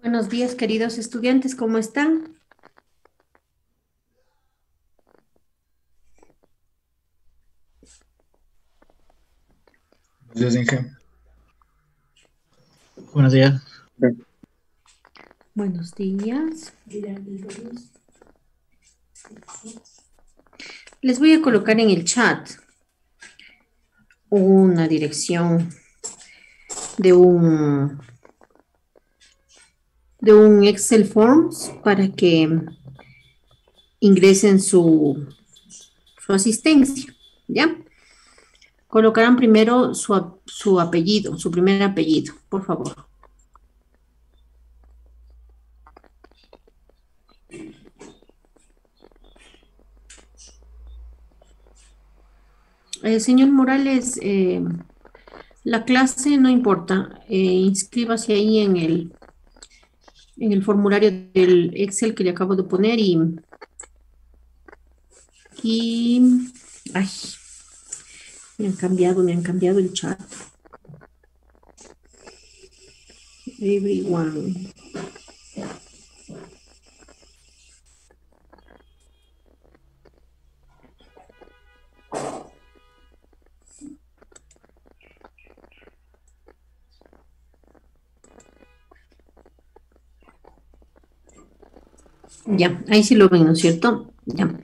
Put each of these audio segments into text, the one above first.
Buenos días, queridos estudiantes, ¿cómo están? Buenos días, Inge. Buenos días. Buenos días. Les voy a colocar en el chat una dirección de un Excel Forms para que ingresen su asistencia, ¿ya? Colocarán primero su apellido, su primer apellido, por favor. Señor Morales, la clase no importa, inscríbase ahí en el formulario del Excel que le acabo de poner y ay, me han cambiado el chat. Everyone. Ya, ahí sí lo ven, ¿no es cierto? Ya.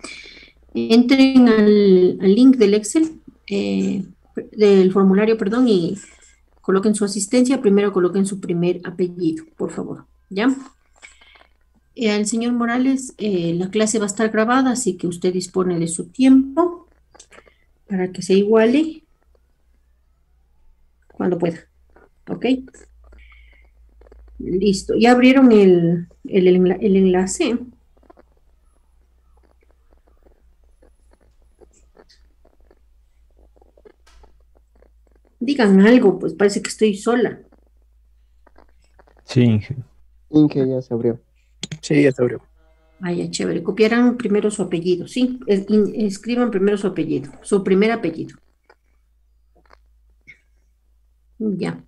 Entren al link del Excel, del formulario, perdón, y coloquen su asistencia. Primero coloquen su primer apellido, por favor. ¿Ya? Al señor Morales, la clase va a estar grabada, así que usted dispone de su tiempo para que se iguale cuando pueda. ¿Ok? Listo. ¿Ya abrieron el enlace? Digan algo, pues parece que estoy sola. Sí, Inge. Inge ya se abrió. Sí, ya se abrió. Vaya, chévere. Copiarán primero su apellido, ¿sí? Escriban primero su apellido, su primer apellido. Ya.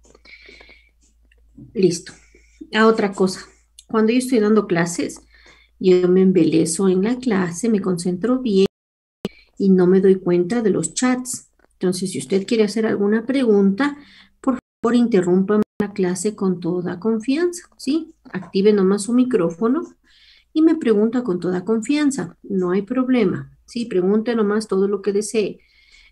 Listo. Otra cosa. Cuando yo estoy dando clases, yo me embelezo en la clase, me concentro bien y no me doy cuenta de los chats. Entonces, si usted quiere hacer alguna pregunta, por favor, interrúmpame la clase con toda confianza, ¿sí? Active nomás su micrófono y me pregunta con toda confianza. No hay problema. Sí, pregunte nomás todo lo que desee.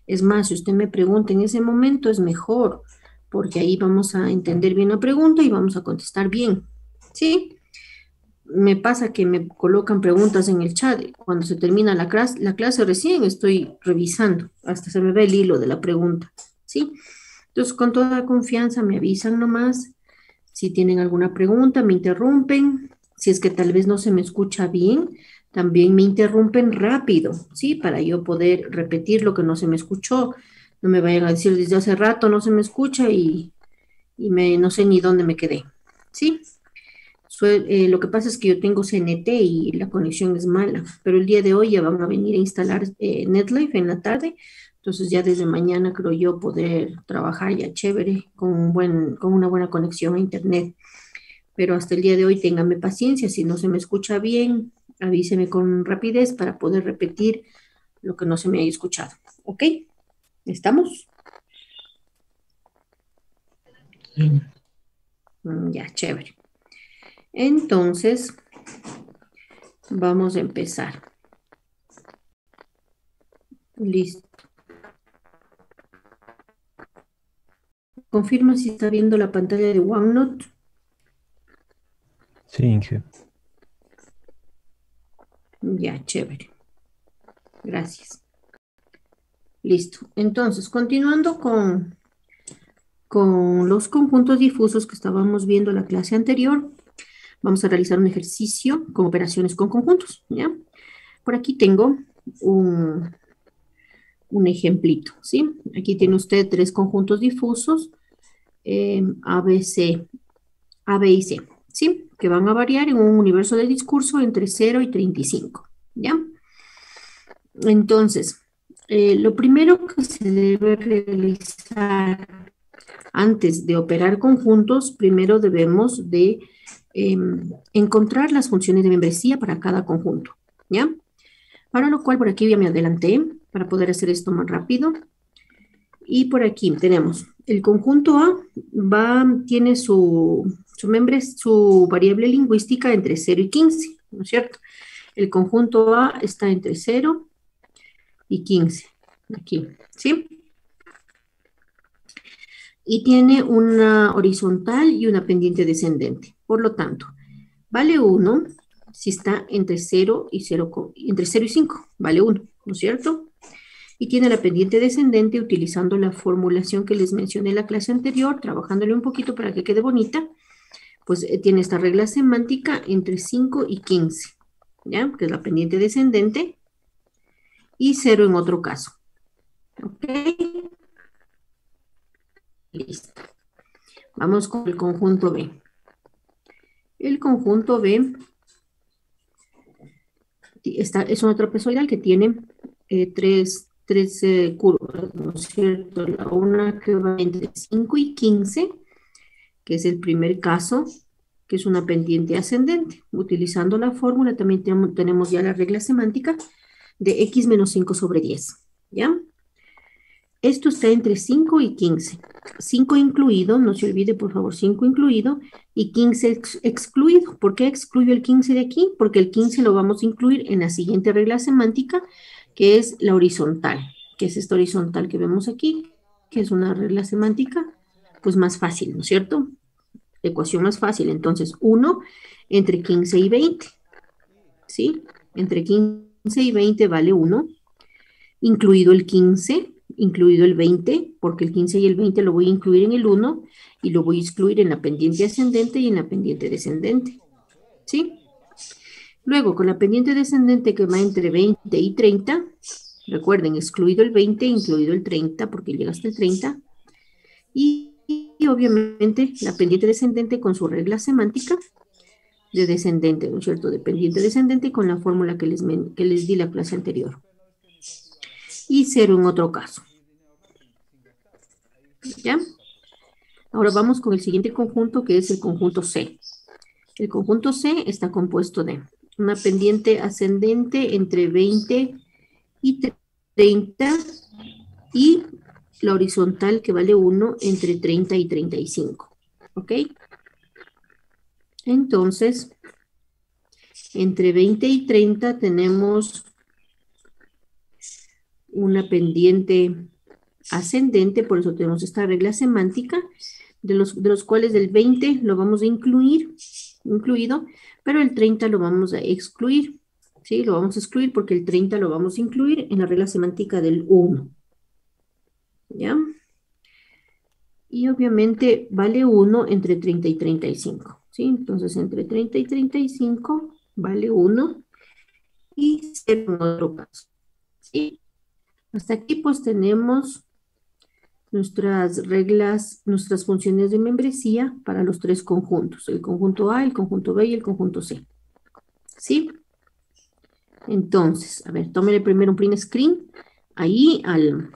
Es más, si usted me pregunta en ese momento, es mejor, porque ahí vamos a entender bien la pregunta y vamos a contestar bien. ¿Sí? Me pasa que me colocan preguntas en el chat. Cuando se termina la clase recién estoy revisando, hasta se me ve el hilo de la pregunta. ¿Sí? Entonces, con toda confianza me avisan nomás. Si tienen alguna pregunta, me interrumpen. Si es que tal vez no se me escucha bien, también me interrumpen rápido, ¿sí? Para yo poder repetir lo que no se me escuchó. No me vayan a decir desde hace rato no se me escucha y no sé ni dónde me quedé, ¿sí? Lo que pasa es que yo tengo CNT y la conexión es mala, pero el día de hoy ya van a venir a instalar NetLife en la tarde, entonces ya desde mañana creo yo poder trabajar ya chévere con una buena conexión a internet. Pero hasta el día de hoy téngame paciencia, si no se me escucha bien, avíseme con rapidez para poder repetir lo que no se me haya escuchado. ¿Ok? ¿Estamos? Sí. Ya, chévere. Entonces, vamos a empezar. Listo. Confirma si está viendo la pantalla de OneNote. Sí, Inge. Ya, chévere. Gracias. Listo. Entonces, continuando con los conjuntos difusos que estábamos viendo en la clase anterior, vamos a realizar un ejercicio con operaciones con conjuntos, ¿ya? Por aquí tengo un ejemplito, ¿sí? Aquí tiene usted tres conjuntos difusos, A, B, C, A, B y C, ¿sí? Que van a variar en un universo de discurso entre 0 y 35, ¿ya? Entonces, lo primero que se debe realizar antes de operar conjuntos, primero debemos de encontrar las funciones de membresía para cada conjunto, ¿ya? Para lo cual por aquí ya me adelanté para poder hacer esto más rápido. Y por aquí tenemos el conjunto A, tiene su variable lingüística entre 0 y 15, ¿no es cierto? El conjunto A está entre 0 y 15, aquí, ¿sí? Y tiene una horizontal y una pendiente descendente. Por lo tanto, vale 1 si está entre 0 y 0, entre 0 y 5, vale 1, ¿no es cierto? Y tiene la pendiente descendente utilizando la formulación que les mencioné en la clase anterior, trabajándole un poquito para que quede bonita, pues tiene esta regla semántica entre 5 y 15, ¿ya? Que es la pendiente descendente, y 0 en otro caso. ¿Ok? Listo. Vamos con el conjunto B. El conjunto B es una trapezoidal que tiene tres curvas, ¿no es cierto? La una que va entre 5 y 15, que es el primer caso, que es una pendiente ascendente. Utilizando la fórmula también tenemos ya la regla semántica de x menos 5 sobre 10, ¿ya? Esto está entre 5 y 15. 5 incluido, no se olvide por favor, 5 incluido y 15 excluido. ¿Por qué excluyo el 15 de aquí? Porque el 15 lo vamos a incluir en la siguiente regla semántica, que es la horizontal, que es esta horizontal que vemos aquí, que es una regla semántica, pues más fácil, ¿no es cierto? Ecuación más fácil. Entonces, 1 entre 15 y 20, ¿sí? Entre 15 y 20 vale 1, incluido el 15, incluido el 20, porque el 15 y el 20 lo voy a incluir en el 1 y lo voy a excluir en la pendiente ascendente y en la pendiente descendente, ¿sí? Luego, con la pendiente descendente que va entre 20 y 30, recuerden, excluido el 20, incluido el 30, porque llega hasta el 30, y obviamente la pendiente descendente con su regla semántica de descendente, ¿no es cierto? De pendiente descendente con la fórmula que les di la clase anterior. Y 0 en otro caso. ¿Ya? Ahora vamos con el siguiente conjunto, que es el conjunto C. El conjunto C está compuesto de una pendiente ascendente entre 20 y 30 y la horizontal que vale 1 entre 30 y 35. ¿Ok? Entonces, entre 20 y 30 tenemos una pendiente ascendente, por eso tenemos esta regla semántica, de los cuales el 20 lo vamos a incluido, pero el 30 lo vamos a excluir. ¿Sí? Lo vamos a excluir porque el 30 lo vamos a incluir en la regla semántica del 1. ¿Ya? Y obviamente vale 1 entre 30 y 35. ¿Sí? Entonces, entre 30 y 35 vale 1 y 0 en otro caso. ¿Sí? Hasta aquí pues tenemos nuestras reglas, nuestras funciones de membresía para los tres conjuntos, el conjunto A, el conjunto B y el conjunto C. ¿Sí? Entonces, a ver, tómele primero un print screen ahí al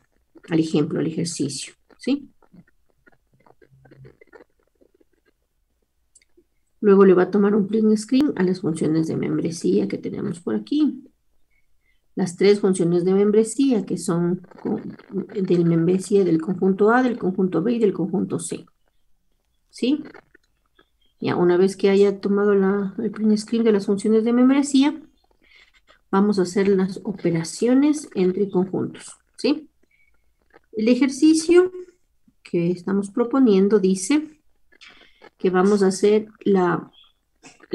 ejemplo, al ejercicio. ¿Sí? Luego le va a tomar un print screen a las funciones de membresía que tenemos por aquí. Las tres funciones de membresía que son de membresía del conjunto A, del conjunto B y del conjunto C. ¿Sí? Ya, una vez que haya tomado el print screen de las funciones de membresía, vamos a hacer las operaciones entre conjuntos. ¿Sí? El ejercicio que estamos proponiendo dice que vamos a hacer la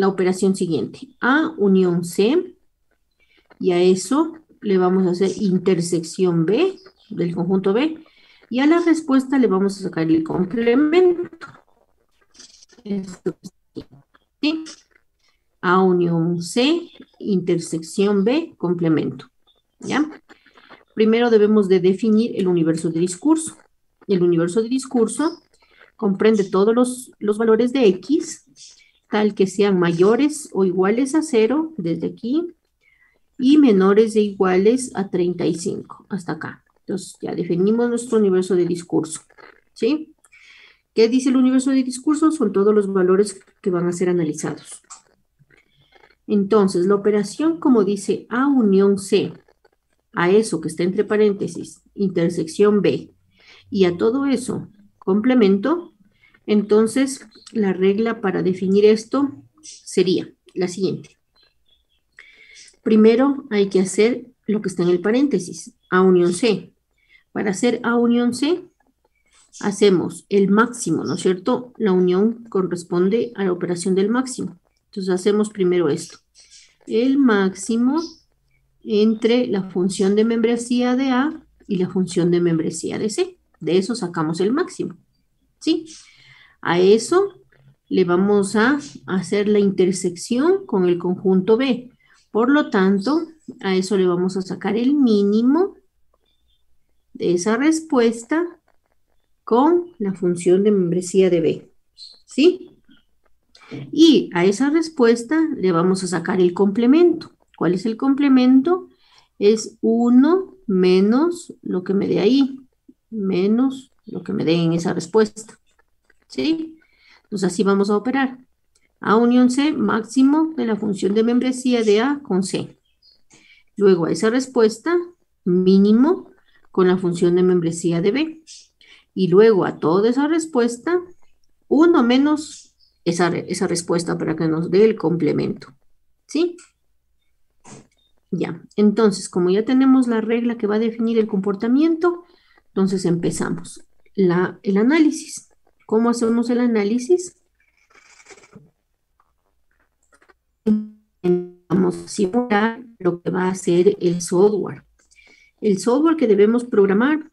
operación siguiente. A unión C, y a eso le vamos a hacer intersección B del conjunto B, y a la respuesta le vamos a sacar el complemento. Esto, ¿sí? A unión C, intersección B, complemento. ¿Ya? Primero debemos de definir el universo de discurso. El universo de discurso comprende todos los valores de X, tal que sean mayores o iguales a 0, desde aquí, y menores e iguales a 35, hasta acá. Entonces, ya definimos nuestro universo de discurso. ¿Sí? ¿Qué dice el universo de discurso? Son todos los valores que van a ser analizados. Entonces, la operación, como dice A unión C, a eso que está entre paréntesis, intersección B, y a todo eso, complemento, entonces la regla para definir esto sería la siguiente. Primero hay que hacer lo que está en el paréntesis, A unión C. Para hacer A unión C, hacemos el máximo, ¿no es cierto? La unión corresponde a la operación del máximo. Entonces hacemos primero esto. El máximo entre la función de membresía de A y la función de membresía de C. De eso sacamos el máximo. ¿Sí? A eso le vamos a hacer la intersección con el conjunto B. Por lo tanto, a eso le vamos a sacar el mínimo de esa respuesta con la función de membresía de B. ¿Sí? Y a esa respuesta le vamos a sacar el complemento. ¿Cuál es el complemento? Es 1 menos lo que me dé ahí, menos lo que me dé en esa respuesta. ¿Sí? Entonces así vamos a operar. A unión C, máximo de la función de membresía de A con C. Luego a esa respuesta, mínimo con la función de membresía de B. Y luego a toda esa respuesta, 1 menos esa respuesta para que nos dé el complemento. ¿Sí? Ya, entonces, como ya tenemos la regla que va a definir el comportamiento, entonces empezamos el análisis. ¿Cómo hacemos el análisis? Vamos a simular lo que va a hacer el software. El software que debemos programar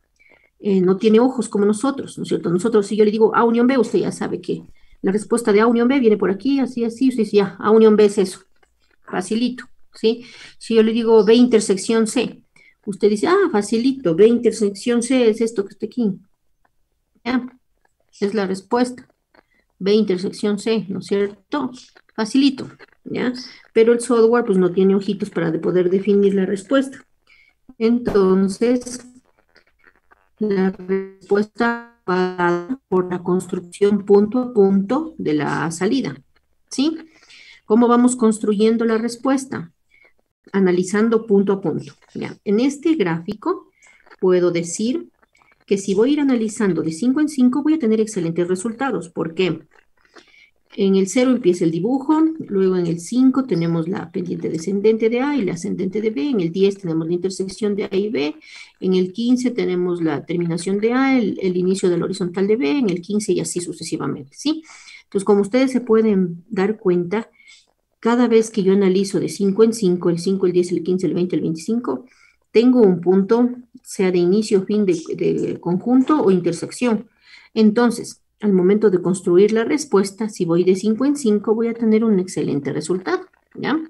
no tiene ojos como nosotros, ¿no es cierto? Nosotros, si yo le digo A unión B, usted ya sabe que la respuesta de A unión B viene por aquí, así, así, usted dice ya, A unión B es eso, facilito, ¿sí? Si yo le digo B intersección C, usted dice, facilito, B intersección C es esto que está aquí, ¿ya? Es la respuesta, B intersección C, ¿no es cierto? Facilito, ¿ya? Pero el software pues no tiene ojitos para poder definir la respuesta. Entonces, la respuesta pasada por la construcción punto a punto de la salida, ¿sí? ¿Cómo vamos construyendo la respuesta? Analizando punto a punto. Ya. En este gráfico puedo decir que si voy a ir analizando de 5 en 5 voy a tener excelentes resultados. ¿Por qué? En el 0 empieza el dibujo, luego en el 5 tenemos la pendiente descendente de A y la ascendente de B, en el 10 tenemos la intersección de A y B, en el 15 tenemos la terminación de A, el inicio del horizontal de B, en el 15 y así sucesivamente, ¿sí? Entonces, como ustedes se pueden dar cuenta, cada vez que yo analizo de 5 en 5, el 5, el 10, el 15, el 20, el 25, tengo un punto, sea de inicio o fin de conjunto o intersección. Entonces, al momento de construir la respuesta, si voy de 5 en 5, voy a tener un excelente resultado, ¿ya?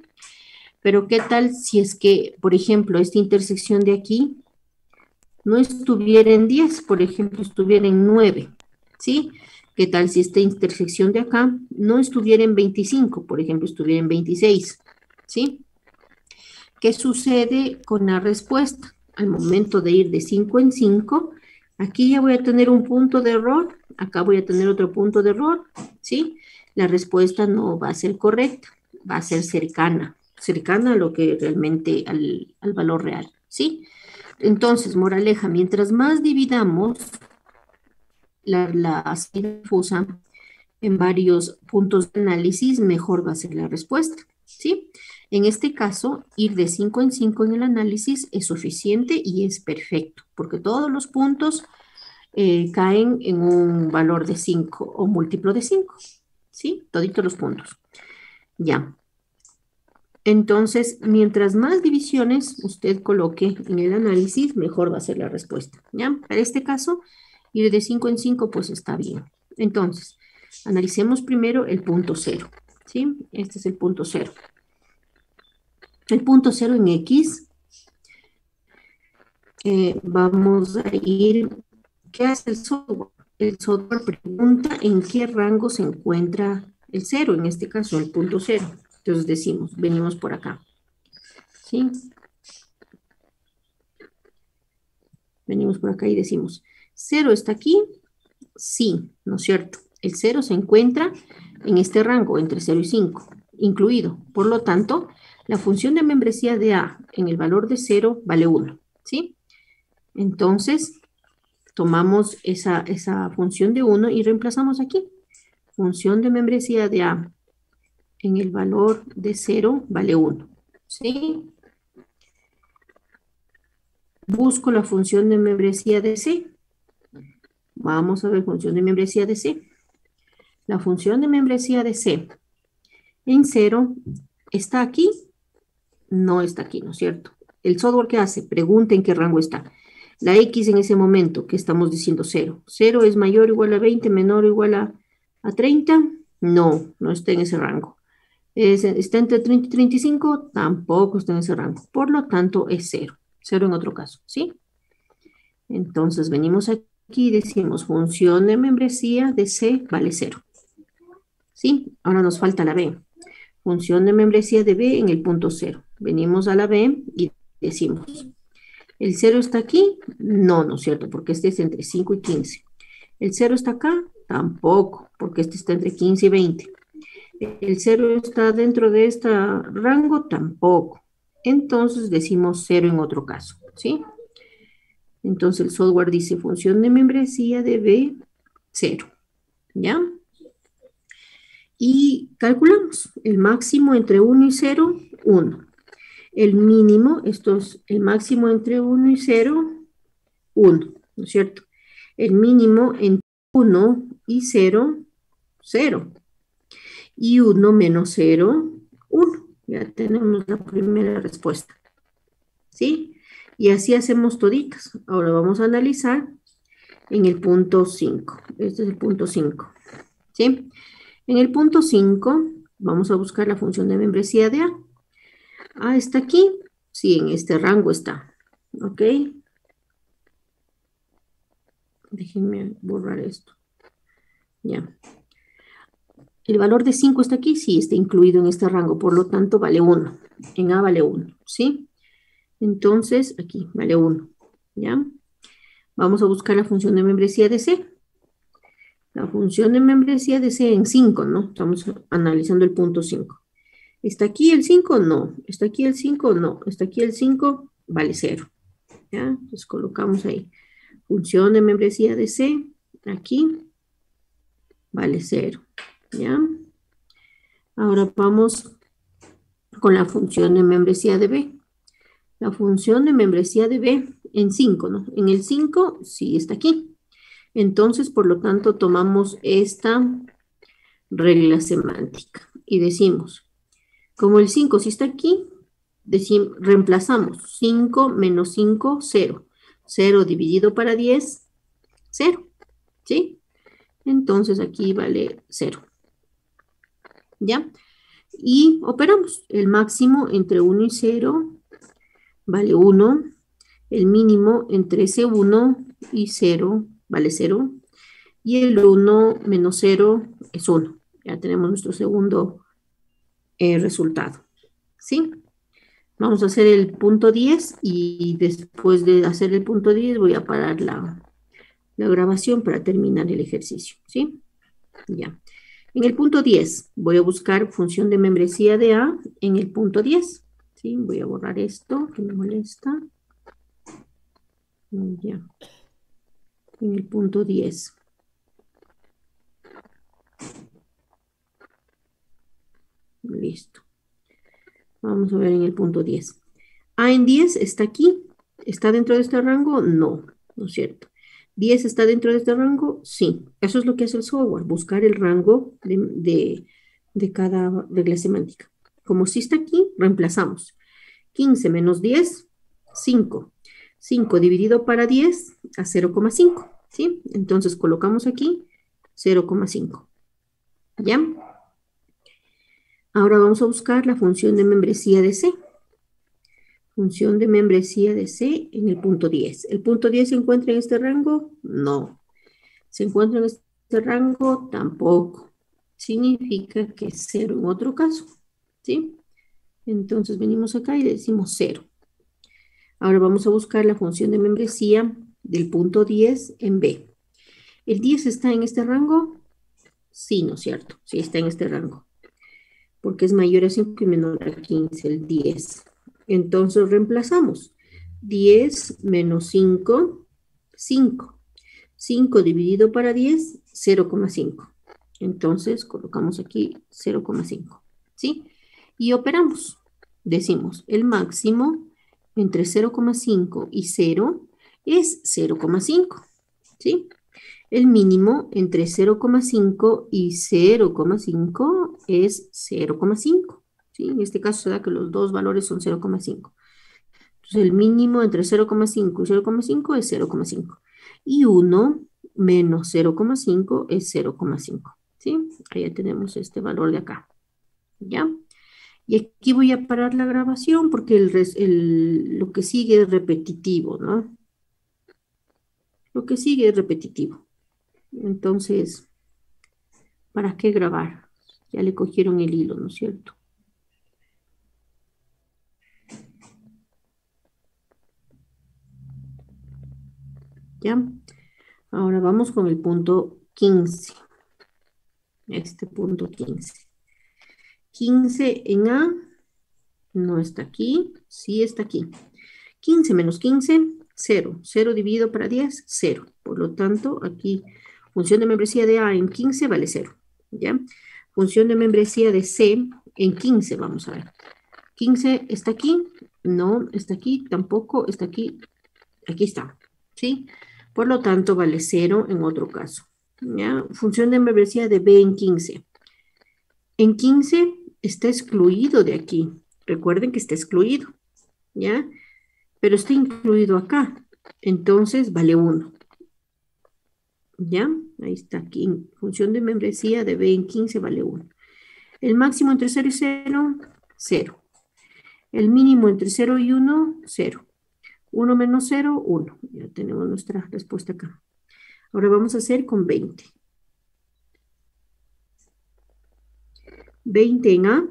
Pero ¿qué tal si es que, por ejemplo, esta intersección de aquí no estuviera en 10, por ejemplo, estuviera en 9, ¿sí? ¿Qué tal si esta intersección de acá no estuviera en 25, por ejemplo, estuviera en 26, ¿sí? ¿Qué sucede con la respuesta? Al momento de ir de 5 en 5, aquí ya voy a tener un punto de error, acá voy a tener otro punto de error, ¿sí? La respuesta no va a ser correcta, va a ser cercana a lo que realmente, al valor real, ¿sí? Entonces, moraleja, mientras más dividamos la salida difusa en varios puntos de análisis, mejor va a ser la respuesta, ¿sí? En este caso, ir de 5 en 5 en el análisis es suficiente y es perfecto, porque todos los puntos caen en un valor de 5 o múltiplo de 5, ¿sí? Toditos los puntos. Ya. Entonces, mientras más divisiones usted coloque en el análisis, mejor va a ser la respuesta, ¿ya? Para este caso, ir de 5 en 5, pues está bien. Entonces, analicemos primero el punto 0, ¿sí? Este es el punto 0. El punto 0 en X, vamos a ir, ¿qué hace el software? El software pregunta en qué rango se encuentra el 0, en este caso el punto 0. Entonces decimos, venimos por acá, ¿sí? Venimos por acá y decimos, 0 está aquí, sí, ¿no es cierto? El 0 se encuentra en este rango, entre 0 y 5, incluido. Por lo tanto, la función de membresía de A en el valor de 0 vale 1, ¿sí? Entonces, tomamos esa función de 1 y reemplazamos aquí. Función de membresía de A en el valor de 0 vale 1, ¿sí? Busco la función de membresía de C. Vamos a ver función de membresía de C. La función de membresía de C en 0 está aquí, no está aquí, ¿no es cierto? El software que hace, pregunta en qué rango está. La X en ese momento, que estamos diciendo 0. 0 es mayor o igual a 20, menor o igual a 30. No, no está en ese rango. ¿Está entre 30 y 35? Tampoco está en ese rango. Por lo tanto, es 0. 0 en otro caso, ¿sí? Entonces, venimos aquí y decimos función de membresía de C vale 0. ¿Sí? Ahora nos falta la B. Función de membresía de B en el punto 0. Venimos a la B y decimos, ¿el 0 está aquí? No, no es cierto, porque este es entre 5 y 15. ¿El 0 está acá? Tampoco, porque este está entre 15 y 20. ¿El 0 está dentro de este rango? Tampoco. Entonces decimos 0 en otro caso, ¿sí? Entonces el software dice función de membresía de B, 0, ¿ya? Y calculamos el máximo entre 1 y 0, 1. El mínimo, esto es el máximo entre 1 y 0, 1, ¿no es cierto? El mínimo entre 1 y 0, 0. Y 1 menos 0, 1. Ya tenemos la primera respuesta, ¿sí? Y así hacemos toditas. Ahora vamos a analizar en el punto 5. Este es el punto 5, ¿sí? En el punto 5 vamos a buscar la función de membresía de A. A está aquí. Sí, en este rango está. ¿Ok? Déjenme borrar esto. Ya. El valor de 5 está aquí. Sí, está incluido en este rango. Por lo tanto, vale 1. En A vale 1. ¿Sí? Entonces, aquí vale 1. ¿Ya? Vamos a buscar la función de membresía de C. La función de membresía de C en 5, ¿no? Estamos analizando el punto 5. ¿Está aquí el 5? No. ¿Está aquí el 5? No. ¿Está aquí el 5? Vale 0. ¿Ya? Entonces colocamos ahí. Función de membresía de C, aquí, vale 0. ¿Ya? Ahora vamos con la función de membresía de B. La función de membresía de B en 5, ¿no? En el 5 sí está aquí. Entonces, por lo tanto, tomamos esta regla semántica y decimos, como el 5 sí está aquí, reemplazamos 5 menos 5, 0. 0 dividido para 10, 0. ¿Sí? Entonces aquí vale 0. ¿Ya? Y operamos. El máximo entre 1 y 0 vale 1. El mínimo entre ese 1 y 0 vale 0. Y el 1 menos 0 es 1. Ya tenemos nuestro segundo resultado. ¿Sí? Vamos a hacer el punto 10 y después de hacer el punto 10 voy a parar la grabación para terminar el ejercicio. ¿Sí? Ya. En el punto 10 voy a buscar función de membresía de A en el punto 10. ¿Sí? Voy a borrar esto que me molesta. Ya. En el punto 10. Listo. Vamos a ver en el punto 10. A en 10 está aquí. ¿Está dentro de este rango? No, no es cierto. ¿10 está dentro de este rango? Sí. Eso es lo que hace el software, buscar el rango de cada regla semántica. Como sí está aquí, reemplazamos. 15 menos 10, 5. 5 dividido para 10 a 0,5. ¿Sí? Entonces colocamos aquí 0,5. ¿Ya? Ahora vamos a buscar la función de membresía de C. Función de membresía de C en el punto 10. ¿El punto 10 se encuentra en este rango? No. ¿Se encuentra en este rango? Tampoco. Significa que es 0 en otro caso. ¿Sí? Entonces venimos acá y decimos 0. Ahora vamos a buscar la función de membresía del punto 10 en B. ¿El 10 está en este rango? Sí, ¿no es cierto? Sí, está en este rango. Porque es mayor a 5 y menor a 15, el 10. Entonces reemplazamos. 10 menos 5, 5. 5 dividido para 10, 0,5. Entonces colocamos aquí 0,5. ¿Sí? Y operamos. Decimos, el máximo entre 0,5 y 0 es 0,5. ¿Sí? El mínimo entre 0,5 y 0,5 es 0,5. ¿Sí? En este caso se da que los dos valores son 0,5. Entonces el mínimo entre 0,5 y 0,5 es 0,5. Y 1 menos 0,5 es 0,5. ¿Sí? Ahí ya tenemos este valor de acá. ¿Ya? Y aquí voy a parar la grabación porque lo que sigue es repetitivo, ¿no? Lo que sigue es repetitivo. Entonces, ¿para qué grabar? Ya le cogieron el hilo, ¿no es cierto? ¿Ya? Ahora vamos con el punto 15. Este punto 15. 15 en A no está aquí, sí está aquí. 15 menos 15, 0. 0 dividido para 10, 0. Por lo tanto, aquí, función de membresía de A en 15 vale 0. ¿Ya? Función de membresía de C en 15, vamos a ver. 15 está aquí, no, está aquí, tampoco, está aquí, aquí está. ¿Sí? Por lo tanto, vale 0 en otro caso. ¿Ya? Función de membresía de B en 15. En 15 está excluido de aquí. Recuerden que está excluido. ¿Ya? Pero está incluido acá. Entonces vale 1. ¿Ya? Ahí está aquí. Función de membresía de B en 15 vale 1. El máximo entre 0 y 0, 0. El mínimo entre 0 y 1, 0. 1 menos 0, 1. Ya tenemos nuestra respuesta acá. Ahora vamos a hacer con 20. 20 en A.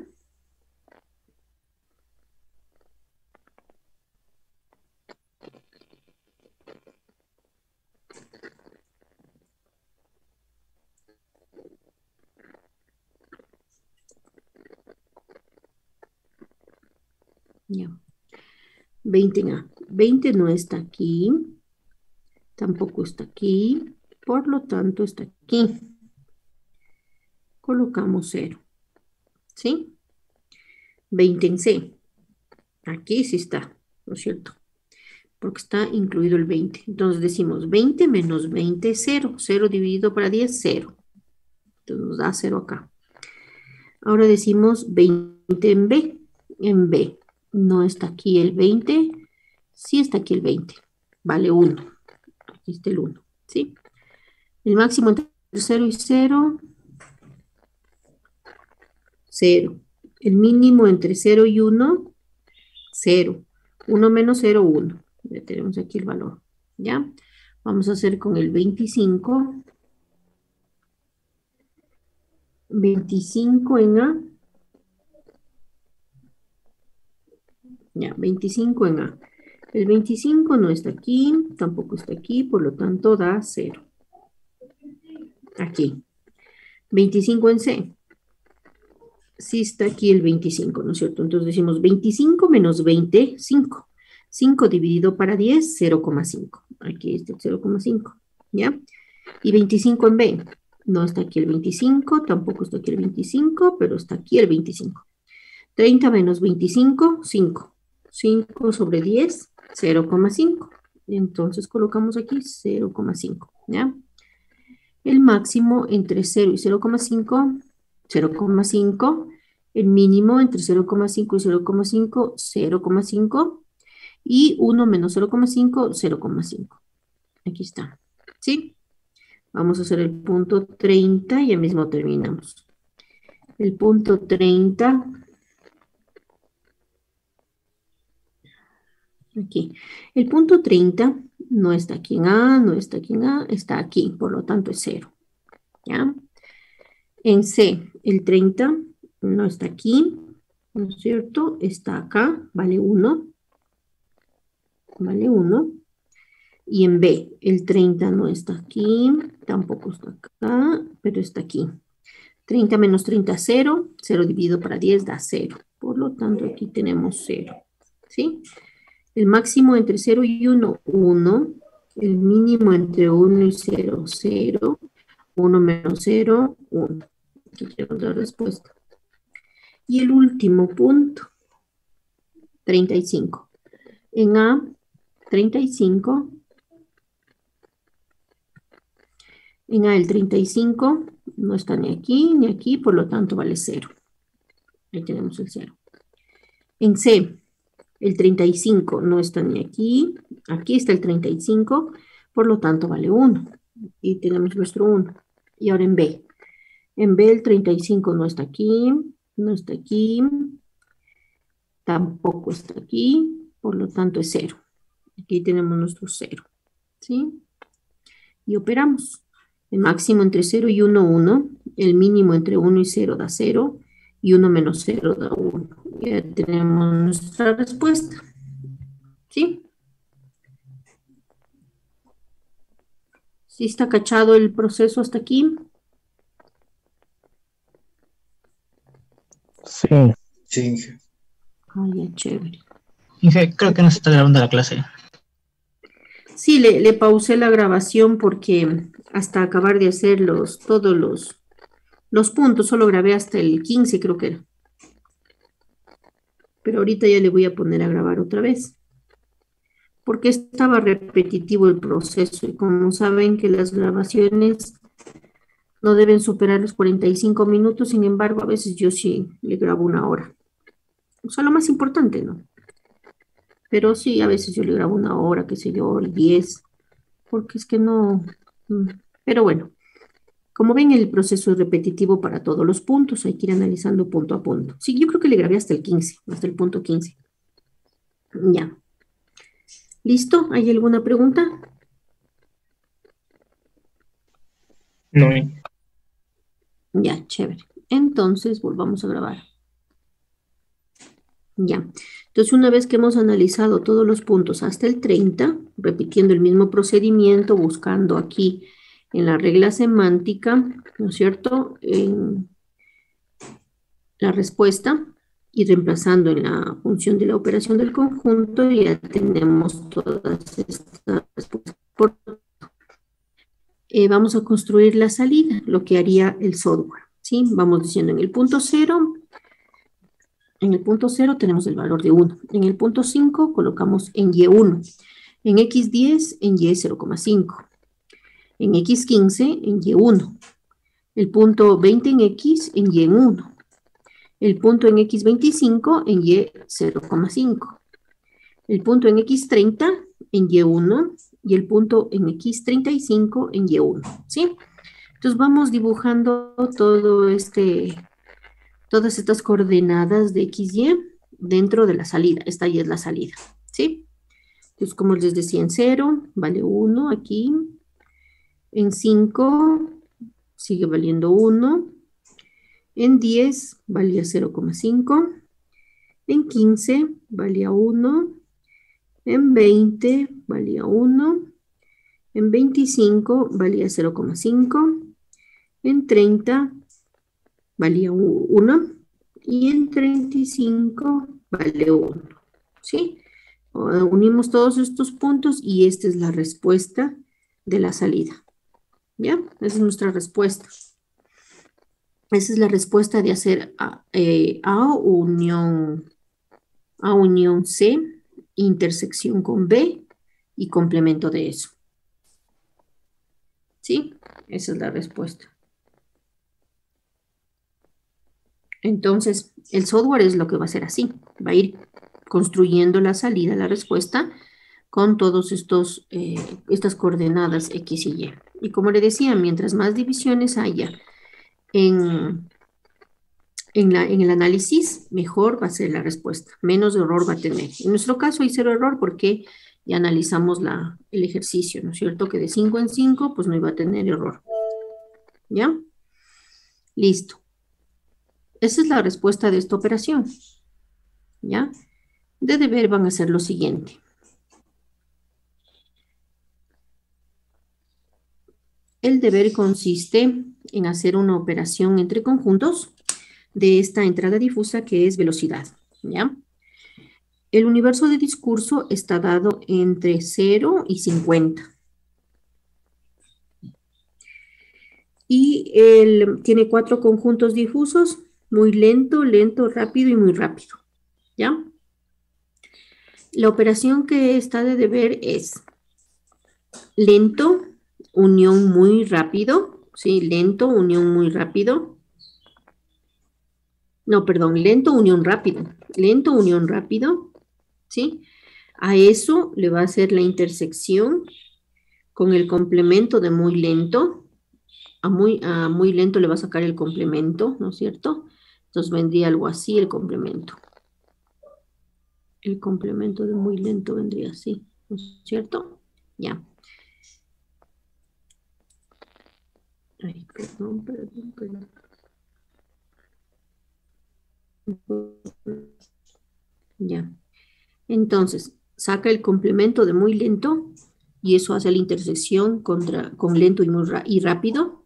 Ya. 20 en A. 20 no está aquí. Tampoco está aquí. Por lo tanto, está aquí. Colocamos 0. ¿Sí? 20 en C. Aquí sí está, ¿no es cierto? Porque está incluido el 20. Entonces decimos 20 menos 20 es 0. 0 dividido para 10, 0. Entonces nos da 0 acá. Ahora decimos 20 en B. En B no está aquí el 20. Sí está aquí el 20. Vale 1. Aquí está el 1. ¿Sí? El máximo entre 0 y 0, 0. El mínimo entre 0 y 1, 0. 1 menos 0, 1. Ya tenemos aquí el valor. ¿Ya? Vamos a hacer con el 25. 25 en A. Ya, 25 en A. El 25 no está aquí, tampoco está aquí, por lo tanto da 0. Aquí. 25 en C. Sí está aquí el 25, ¿no es cierto? Entonces decimos 25 menos 20, 5. 5 dividido para 10, 0,5. Aquí está el 0,5, ¿ya? Y 25 en B. No está aquí el 25, tampoco está aquí el 25, pero está aquí el 25. 30 menos 25, 5. 5 sobre 10, 0,5. Entonces colocamos aquí 0,5, ¿ya? El máximo entre 0 y 0,5, 0,5. El mínimo entre 0,5 y 0,5, 0,5. Y 1 menos 0,5, 0,5. Aquí está, ¿sí? Vamos a hacer el punto 30 y ya mismo terminamos. El punto 30. Aquí. El punto 30 no está aquí en A, no está aquí en A, está aquí, por lo tanto es 0. ¿Ya? En C, el 30 no está aquí, ¿no es cierto? Está acá, vale 1. Vale 1. Y en B, el 30 no está aquí, tampoco está acá, pero está aquí. 30 menos 30, 0. 0 dividido para 10 da 0. Por lo tanto, aquí tenemos 0. ¿Sí? El máximo entre 0 y 1, 1. El mínimo entre 1 y 0, 0. 1 menos 0, 1. Aquí tenemos la respuesta. Y el último punto, 35. En A, 35. En A, el 35 no está ni aquí, por lo tanto vale 0. Ahí tenemos el 0. En C, el 35 no está ni aquí está el 35, por lo tanto vale 1. Y tenemos nuestro 1. Y ahora en B. En B el 35 no está aquí, no está aquí, tampoco está aquí, por lo tanto es 0. Aquí tenemos nuestro 0, ¿sí? Y operamos. El máximo entre 0 y 1, 1. El mínimo entre 1 y 0 da 0. Y 1 menos 0 da 1. Ya tenemos nuestra respuesta. ¿Sí? ¿Sí está cachado el proceso hasta aquí? Sí. Sí. Ay, ya, chévere. Inge, creo que no se está grabando la clase. Sí, le pausé la grabación porque hasta acabar de hacer todos los puntos, solo grabé hasta el 15, creo que era. Pero ahorita ya le voy a poner a grabar otra vez. Porque estaba repetitivo el proceso y como saben que las grabaciones no deben superar los 45 minutos, sin embargo, a veces yo sí le grabo 1 hora. O sea, lo más importante, ¿no? Pero sí, a veces yo le grabo 1 hora, qué sé yo, 10, porque es que no... Pero bueno, como ven, el proceso es repetitivo para todos los puntos, hay que ir analizando punto a punto. Sí, yo creo que le grabé hasta el 15, hasta el punto 15. Ya. ¿Listo? ¿Hay alguna pregunta? No. Ya, chévere. Entonces, volvamos a grabar. Ya. Entonces, una vez que hemos analizado todos los puntos hasta el 30, repitiendo el mismo procedimiento, buscando aquí en la regla semántica, ¿no es cierto? En la respuesta, Y reemplazando en la función de la operación del conjunto, ya tenemos todas estas respuestas. Vamos a construir la salida, lo que haría el software, ¿sí? Vamos diciendo en el punto 0, tenemos el valor de 1. En el punto 5 colocamos en Y1. En X10 en Y0,5. En X15 en Y1. El punto 20 en X en Y1. El punto en X25 en Y0,5. El punto en X30 en Y1 y el punto en X35 en Y1, ¿sí? Entonces vamos dibujando todas estas coordenadas de XY dentro de la salida. Esta ya es la salida, ¿sí? Entonces, como les decía, en 0 vale 1 aquí. En 5 sigue valiendo 1. En 10 valía 0,5. En 15 valía 1. En 20 valía 1. En 25 valía 0,5. En 30 valía 1. Y en 35 vale 1. ¿Sí? Unimos todos estos puntos y esta es la respuesta de la salida. ¿Ya? Esa es nuestra respuesta. Esa es la respuesta de hacer A unión C, intersección con B y complemento de eso. ¿Sí? Esa es la respuesta. Entonces, el software es lo que va a hacer así. Va a ir construyendo la salida, la respuesta, con todos estas coordenadas X y Y. Y como le decía, mientras más divisiones haya en el análisis, mejor va a ser la respuesta, menos error va a tener. En nuestro caso hay 0 error porque ya analizamos el ejercicio, ¿no es cierto? Que de 5 en 5, pues no iba a tener error. ¿Ya? Listo. Esa es la respuesta de esta operación. ¿Ya? De deber van a hacer lo siguiente. El deber consiste en hacer una operación entre conjuntos de esta entrada difusa que es velocidad, ¿ya? El universo de discurso está dado entre 0 y 50. Y tiene 4 conjuntos difusos, muy lento, lento, rápido y muy rápido, ¿ya? La operación que está de deber es lento, unión muy rápido, ¿sí? Lento, unión muy rápido. No, perdón, lento, unión rápido. Lento, unión rápido, ¿sí? A eso le va a hacer la intersección con el complemento de muy lento. A muy lento le va a sacar el complemento, ¿no es cierto? Entonces vendría algo así el complemento. El complemento de muy lento vendría así, ¿no es cierto? Ya. Ay, perdón. Ya. Entonces, saca el complemento de muy lento y eso hace la intersección con lento y rápido.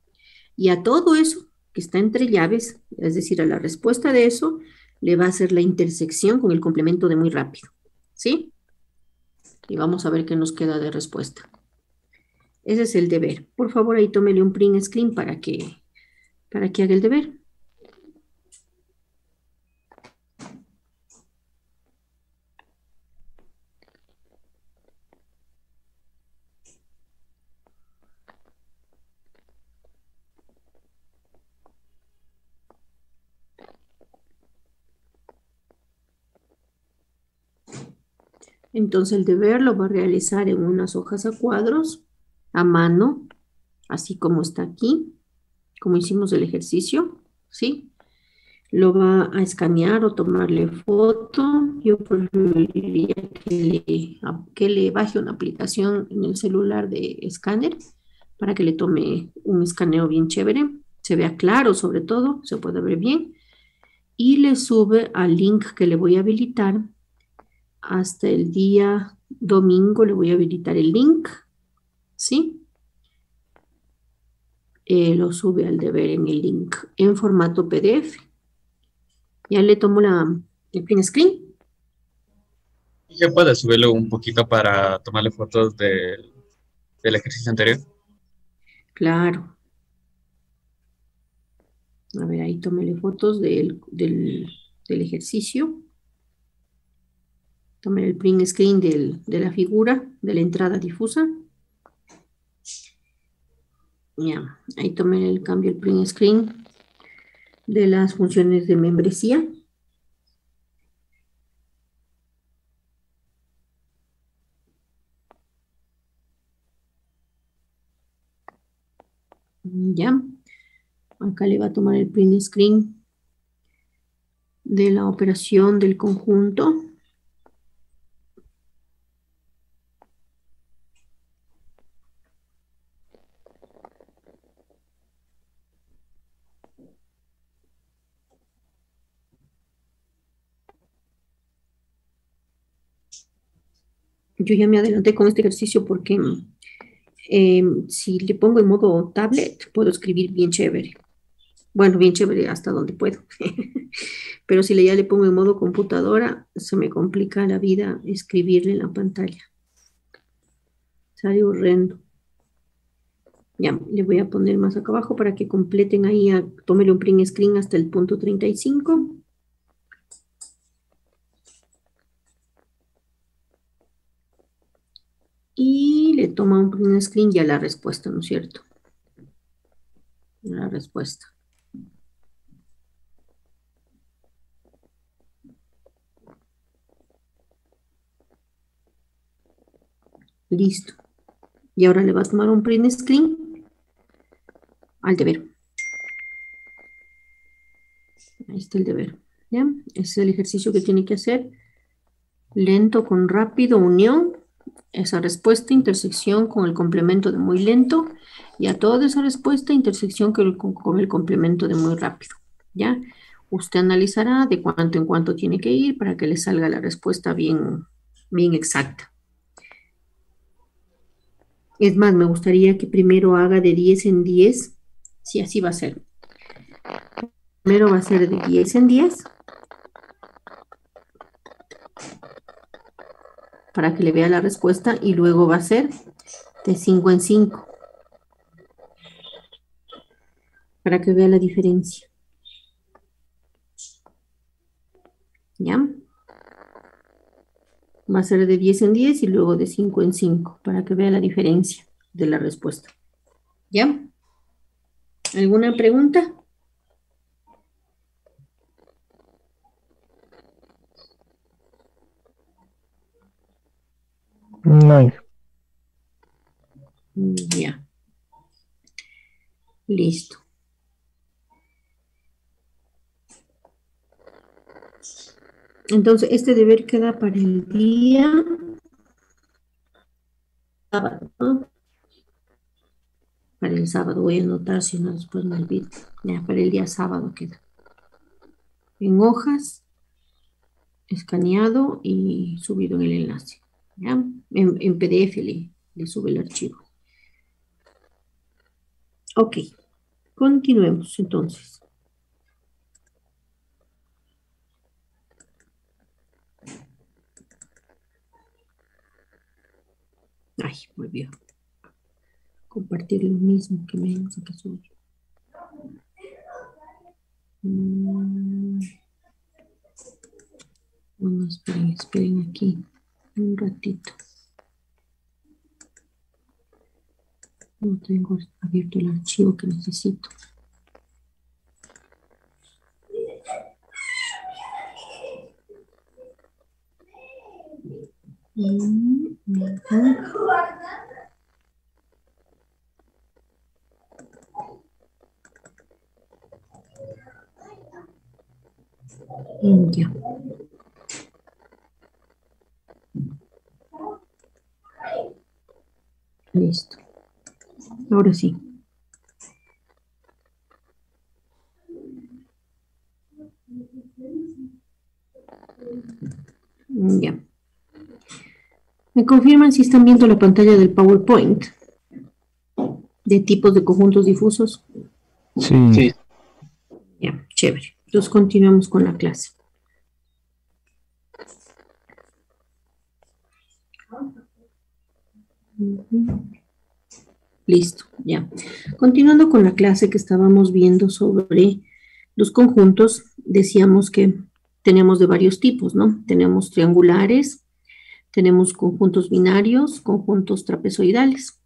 Y a todo eso que está entre llaves, es decir, a la respuesta de eso, le va a hacer la intersección con el complemento de muy rápido. ¿Sí? Y vamos a ver qué nos queda de respuesta. Ese es el deber. Por favor, ahí tómele un print screen para que haga el deber. Entonces el deber lo va a realizar en unas hojas a cuadros, a mano, así como está aquí, como hicimos el ejercicio, ¿sí? Lo va a escanear o tomarle foto. Yo preferiría que le baje una aplicación en el celular de escáner para que le tome un escaneo bien chévere, se vea claro sobre todo, se puede ver bien, y le sube al link que le voy a habilitar. Hasta el día domingo le voy a habilitar el link, ¿sí? Lo sube al deber en el link en formato PDF. Ya le tomo el print screen. ¿Y ya puedes subirlo un poquito para tomarle fotos del ejercicio anterior? Claro. A ver, ahí tómele fotos del ejercicio. Tómele el print screen de la figura, de la entrada difusa. Ya, ahí tómele el cambio, el print screen de las funciones de membresía. Ya, acá le va a tomar el print screen de la operación del conjunto. Yo ya me adelanté con este ejercicio porque si le pongo en modo tablet, puedo escribir bien chévere. Bueno, bien chévere hasta donde puedo. Pero si ya le pongo en modo computadora, se me complica la vida escribirle en la pantalla. Sale horrendo. Ya, le voy a poner más acá abajo para que completen ahí, tómele un print screen hasta el punto 35. Y le toma un print screen ya la respuesta, ¿no es cierto? La respuesta. Listo. Y ahora le va a tomar un print screen al deber. Ahí está el deber. ¿Ya? Ese es el ejercicio que tiene que hacer. Lento con rápido, unión. Esa respuesta, intersección con el complemento de muy lento. Y a toda esa respuesta, intersección con el complemento de muy rápido. ¿Ya? Usted analizará de cuánto en cuánto tiene que ir para que le salga la respuesta bien, bien exacta. Es más, me gustaría que primero haga de 10 en 10. Sí, así va a ser. Primero va a ser de 10 en 10. Para que le vea la respuesta. Y luego va a ser de 5 en 5. Para que vea la diferencia. ¿Ya? Va a ser de 10 en 10 y luego de 5 en 5. Para que vea la diferencia de la respuesta. ¿Ya? ¿Alguna pregunta? No. Ya. Listo. Entonces, este deber queda para el día sábado, ¿no? Para el sábado voy a anotar, si no después me olvido. Ya, para el día sábado queda. En hojas, escaneado y subido en el enlace. ¿Ya? En PDF le sube el archivo. Ok, continuemos entonces. Ay, volvió. Compartir lo mismo que me dice que subir. Bueno, esperen aquí un ratito. No tengo abierto el archivo que necesito. Ya. Listo. Ahora sí. Ya. ¿Me confirman si están viendo la pantalla del PowerPoint de tipos de conjuntos difusos? Sí. Ya, chévere. Entonces continuamos con la clase. Ujú. Listo, ya. Continuando con la clase que estábamos viendo sobre los conjuntos, decíamos que tenemos de varios tipos, ¿no? Tenemos triangulares, tenemos conjuntos binarios, conjuntos trapezoidales.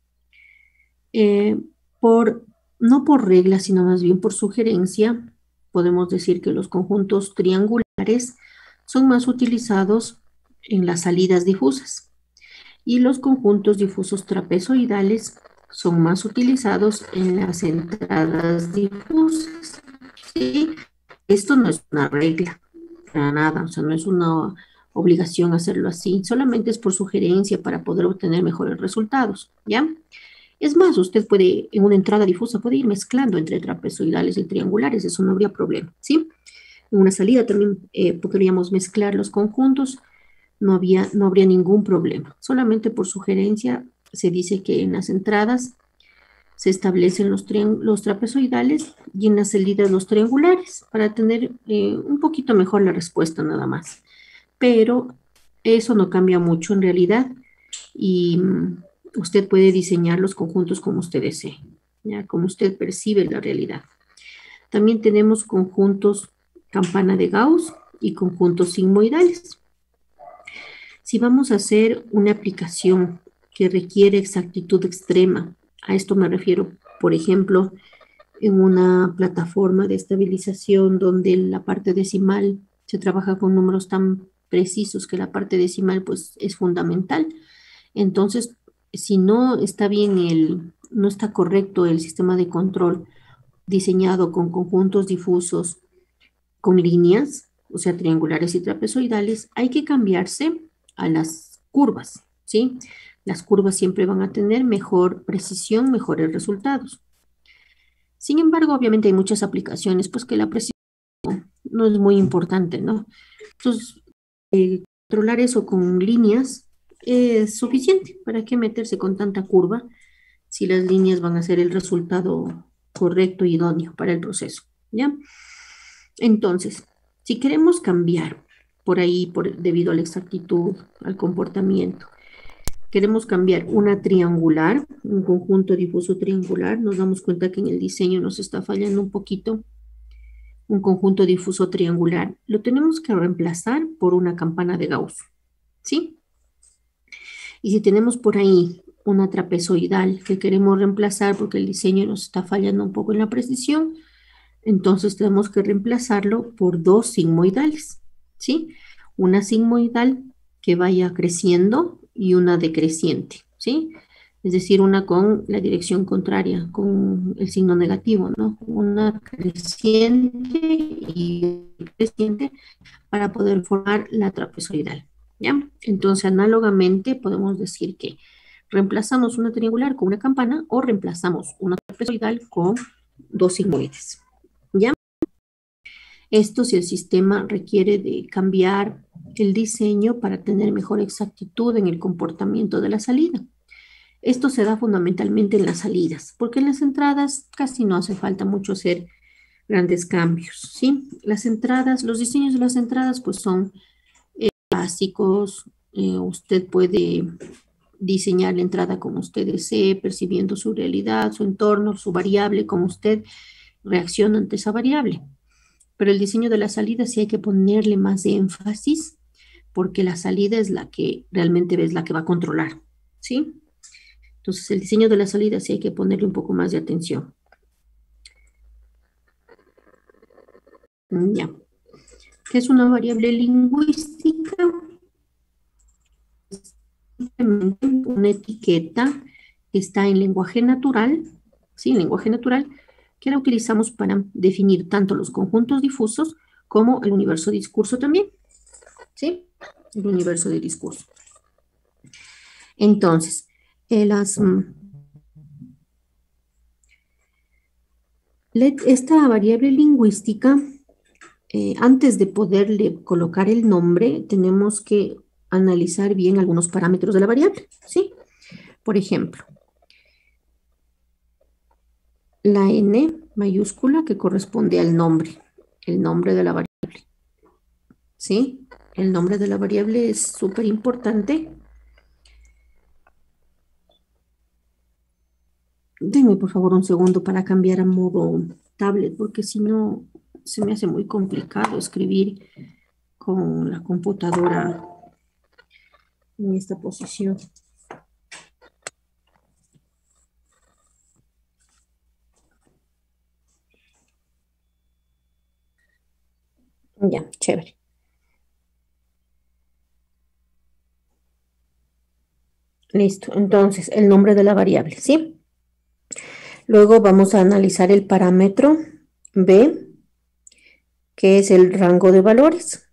Eh, por, no por regla, sino más bien por sugerencia, podemos decir que los conjuntos triangulares son más utilizados en las salidas difusas y los conjuntos difusos trapezoidales son más utilizados en las entradas difusas. ¿Sí? Esto no es una regla, para nada, o sea, no es una obligación hacerlo así, solamente es por sugerencia para poder obtener mejores resultados, ¿ya? Es más, usted puede, en una entrada difusa, puede ir mezclando entre trapezoidales y triangulares, eso no habría problema, ¿sí? En una salida también podríamos mezclar los conjuntos, no habría ningún problema. Solamente por sugerencia se dice que en las entradas se establecen los trapezoidales y en las salidas los triangulares para tener un poquito mejor la respuesta nada más. Pero eso no cambia mucho en realidad y usted puede diseñar los conjuntos como usted desee, ¿ya? Como usted percibe la realidad. También tenemos conjuntos campana de Gauss y conjuntos sigmoidales. Si vamos a hacer una aplicación que requiere exactitud extrema, a esto me refiero, por ejemplo, en una plataforma de estabilización donde la parte decimal se trabaja con números tan precisos que la parte decimal pues es fundamental. Entonces, si no está bien no está correcto el sistema de control diseñado con conjuntos difusos con líneas, o sea, triangulares y trapezoidales, hay que cambiarse a las curvas, ¿sí? Las curvas siempre van a tener mejor precisión, mejores resultados. Sin embargo, obviamente hay muchas aplicaciones, pues que la precisión no es muy importante, ¿no? Entonces, controlar eso con líneas es suficiente. ¿Para qué meterse con tanta curva si las líneas van a ser el resultado correcto y idóneo para el proceso? ¿Ya? Entonces, si queremos cambiar por ahí, debido a la exactitud, al comportamiento, queremos cambiar una triangular, un conjunto difuso triangular, nos damos cuenta que en el diseño nos está fallando un poquito, un conjunto difuso triangular, lo tenemos que reemplazar por una campana de Gauss, ¿sí? Y si tenemos por ahí una trapezoidal que queremos reemplazar porque el diseño nos está fallando un poco en la precisión, entonces tenemos que reemplazarlo por dos sigmoidales, ¿sí? Una sigmoidal que vaya creciendo y una decreciente, ¿sí? Es decir, una con la dirección contraria, con el signo negativo, ¿no? Una creciente y creciente para poder formar la trapezoidal, ¿ya? Entonces, análogamente, podemos decir que reemplazamos una triangular con una campana o reemplazamos una trapezoidal con dos sigmoides, ¿ya? Esto si el sistema requiere de cambiar el diseño para tener mejor exactitud en el comportamiento de la salida. Esto se da fundamentalmente en las salidas, porque en las entradas casi no hace falta mucho hacer grandes cambios, ¿sí? Las entradas, los diseños de las entradas pues son básicos, usted puede diseñar la entrada como usted desee, percibiendo su realidad, su entorno, su variable, como usted reacciona ante esa variable. Pero el diseño de la salida sí hay que ponerle más énfasis, porque la salida es la que realmente es la que va a controlar, ¿sí? Entonces, el diseño de la salida sí hay que ponerle un poco más de atención. Ya. ¿Qué es una variable lingüística? Simplemente una etiqueta que está en lenguaje natural, ¿sí? En lenguaje natural, que la utilizamos para definir tanto los conjuntos difusos como el universo de discurso también, ¿sí? El universo de discurso. Entonces, esta variable lingüística, antes de poderle colocar el nombre, tenemos que analizar bien algunos parámetros de la variable, ¿sí? Por ejemplo, la N mayúscula que corresponde al nombre, el nombre de la variable, ¿sí? El nombre de la variable es súper importante Denme por favor un segundo para cambiar a modo tablet, porque si no se me hace muy complicado escribir con la computadora en esta posición. Ya, chévere. Listo, entonces el nombre de la variable, ¿sí? Luego vamos a analizar el parámetro B, que es el rango de valores.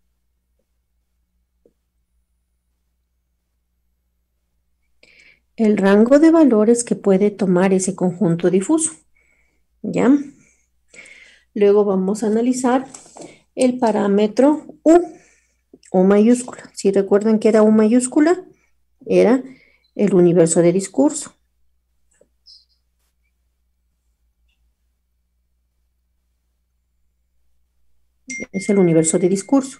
El rango de valores que puede tomar ese conjunto difuso, ¿ya? Luego vamos a analizar el parámetro U mayúscula. Si recuerdan que era U mayúscula, era el universo de discurso. Es el universo de discurso.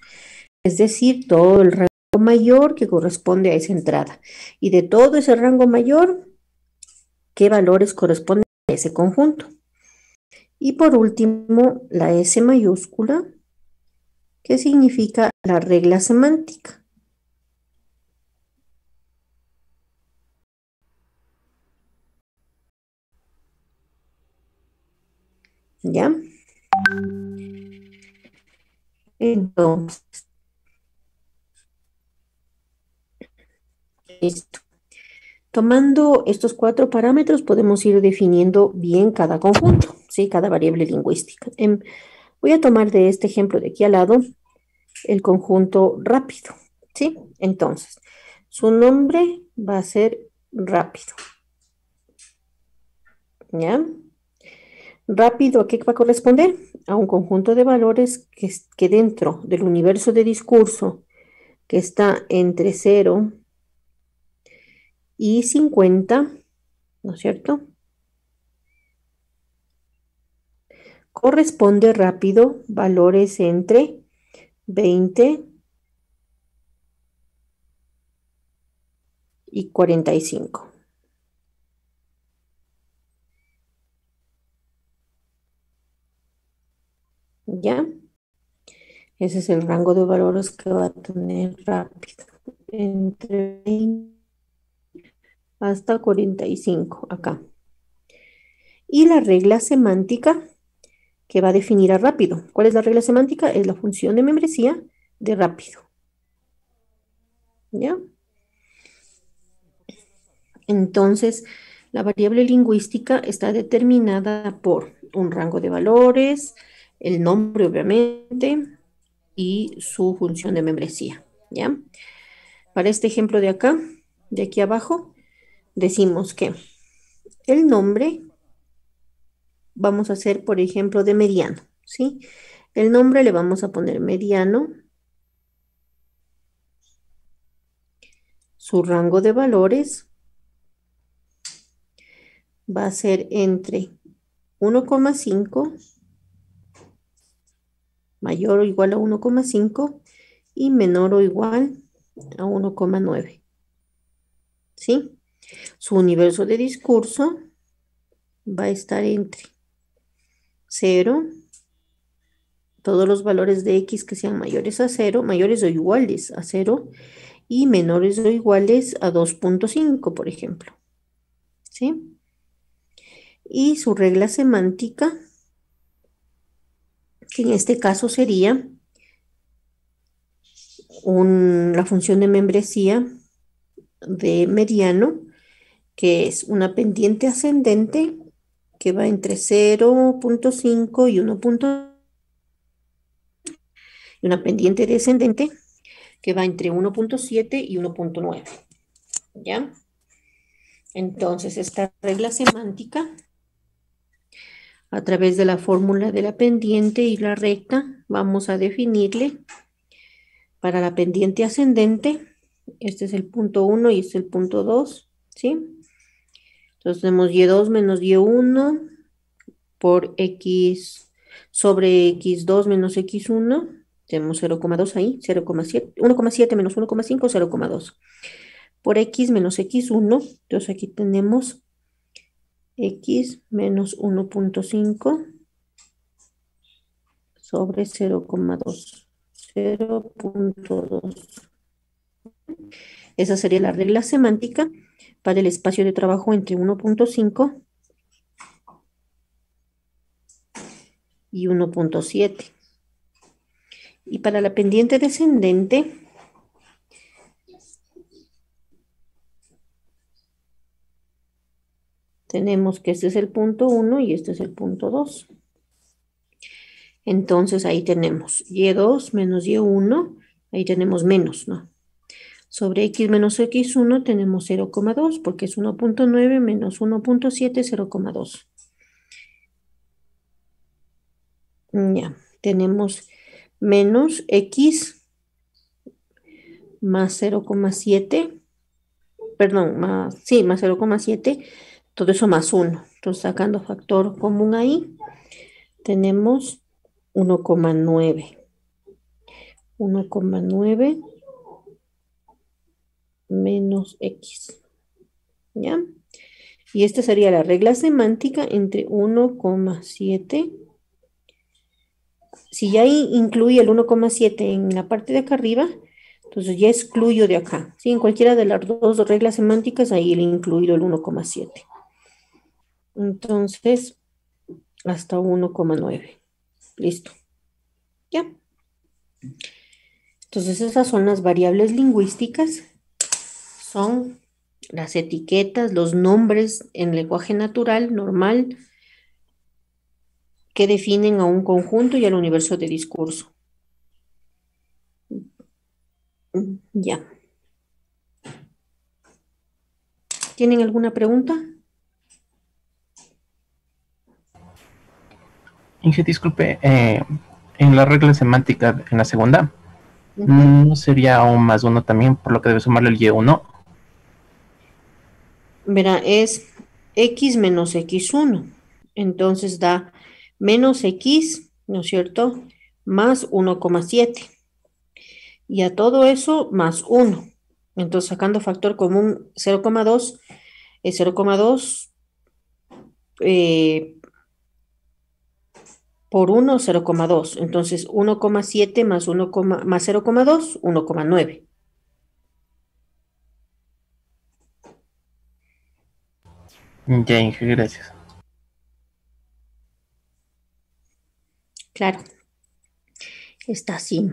Es decir, todo el rango mayor que corresponde a esa entrada. Y de todo ese rango mayor, ¿qué valores corresponden a ese conjunto? Y por último, la S mayúscula, que significa la regla semántica. ¿Ya? Entonces, listo. Tomando estos 4 parámetros, podemos ir definiendo bien cada conjunto, ¿sí? Cada variable lingüística. Voy a tomar de este ejemplo de aquí al lado el conjunto rápido, ¿sí? Entonces, su nombre va a ser rápido, ¿ya? Rápido, ¿a qué va a corresponder? A un conjunto de valores que dentro del universo de discurso que está entre 0 y 50, ¿no es cierto? Corresponde rápido valores entre 20 y 45. ¿Ya? Ese es el rango de valores que va a tener rápido. Entre 20 hasta 45, acá. Y la regla semántica que va a definir a rápido. ¿Cuál es la regla semántica? Es la función de membresía de rápido. ¿Ya? Entonces, la variable lingüística está determinada por un rango de valores, el nombre, obviamente, y su función de membresía, ¿ya? Para este ejemplo de acá, de aquí abajo, decimos que el nombre vamos a hacer, por ejemplo, de mediano, ¿sí? El nombre le vamos a poner mediano. Su rango de valores va a ser entre 1,5, mayor o igual a 1,5 y menor o igual a 1,9. ¿Sí? Su universo de discurso va a estar entre 0, todos los valores de x que sean mayores a 0, mayores o iguales a 0, y menores o iguales a 2,5, por ejemplo. ¿Sí? Y su regla semántica, que en este caso sería la función de membresía de mediano, que es una pendiente ascendente que va entre 0,5 y 1. Y una pendiente descendente que va entre 1,7 y 1,9. ¿Ya? Entonces, esta regla semántica, a través de la fórmula de la pendiente y la recta, vamos a definirle para la pendiente ascendente. Este es el punto 1 y este es el punto 2, ¿sí? Entonces tenemos y2 menos y1 por x sobre x2 menos x1. Tenemos 0,2 ahí, 0,7, 1,7 menos 1,5, 0,2. Por x menos x1, entonces aquí tenemos X menos 1.5 sobre 0,2. 0.2. Esa sería la regla semántica para el espacio de trabajo entre 1.5 y 1.7. Y para la pendiente descendente, tenemos que este es el punto 1 y este es el punto 2. Entonces ahí tenemos Y2 menos Y1, ahí tenemos menos, ¿no? Sobre X menos X1 tenemos 0,2 porque es 1.9 menos 1.7, 0,2. Ya, tenemos menos X más 0,7, perdón, más 0,7, todo eso más 1. Entonces sacando factor común ahí, tenemos 1,9. 1,9 menos X. ¿Ya? Y esta sería la regla semántica entre 1,7. Si ya incluye el 1,7 en la parte de acá arriba, entonces ya excluyo de acá. ¿Sí? En cualquiera de las dos reglas semánticas, ahí le he incluido el 1,7. Entonces, hasta 1,9. Listo. ¿Ya? Entonces, esas son las variables lingüísticas. Son las etiquetas, los nombres en lenguaje natural, normal, que definen a un conjunto y al universo de discurso. Ya. ¿Tienen alguna pregunta? Inge, disculpe, en la regla semántica, en la segunda, Ujú. ¿no sería un más uno también, por lo que debe sumarle el Y1? Verá, es X menos X1. Entonces da menos X, ¿no es cierto? Más 1,7. Y a todo eso más 1. Entonces, sacando factor común 0,2, es 0,2 por 1, 0,2. Entonces, 1,7 más 1, más 0,2, 1,9. Ya, Inge, gracias. Claro, está así.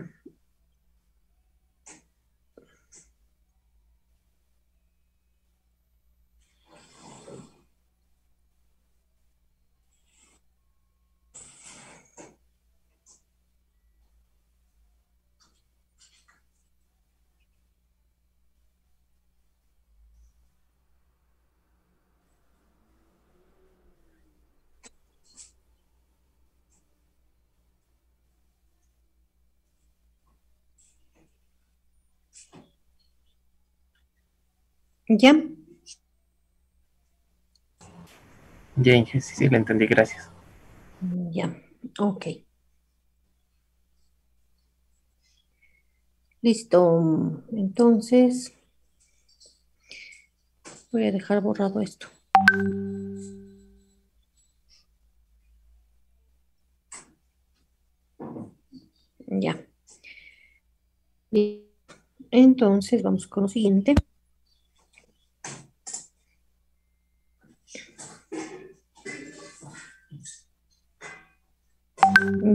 ¿Ya? Ya, Inge, sí, lo entendí, gracias. Ya, ok. Listo. Entonces, voy a dejar borrado esto. Ya. Entonces, vamos con lo siguiente.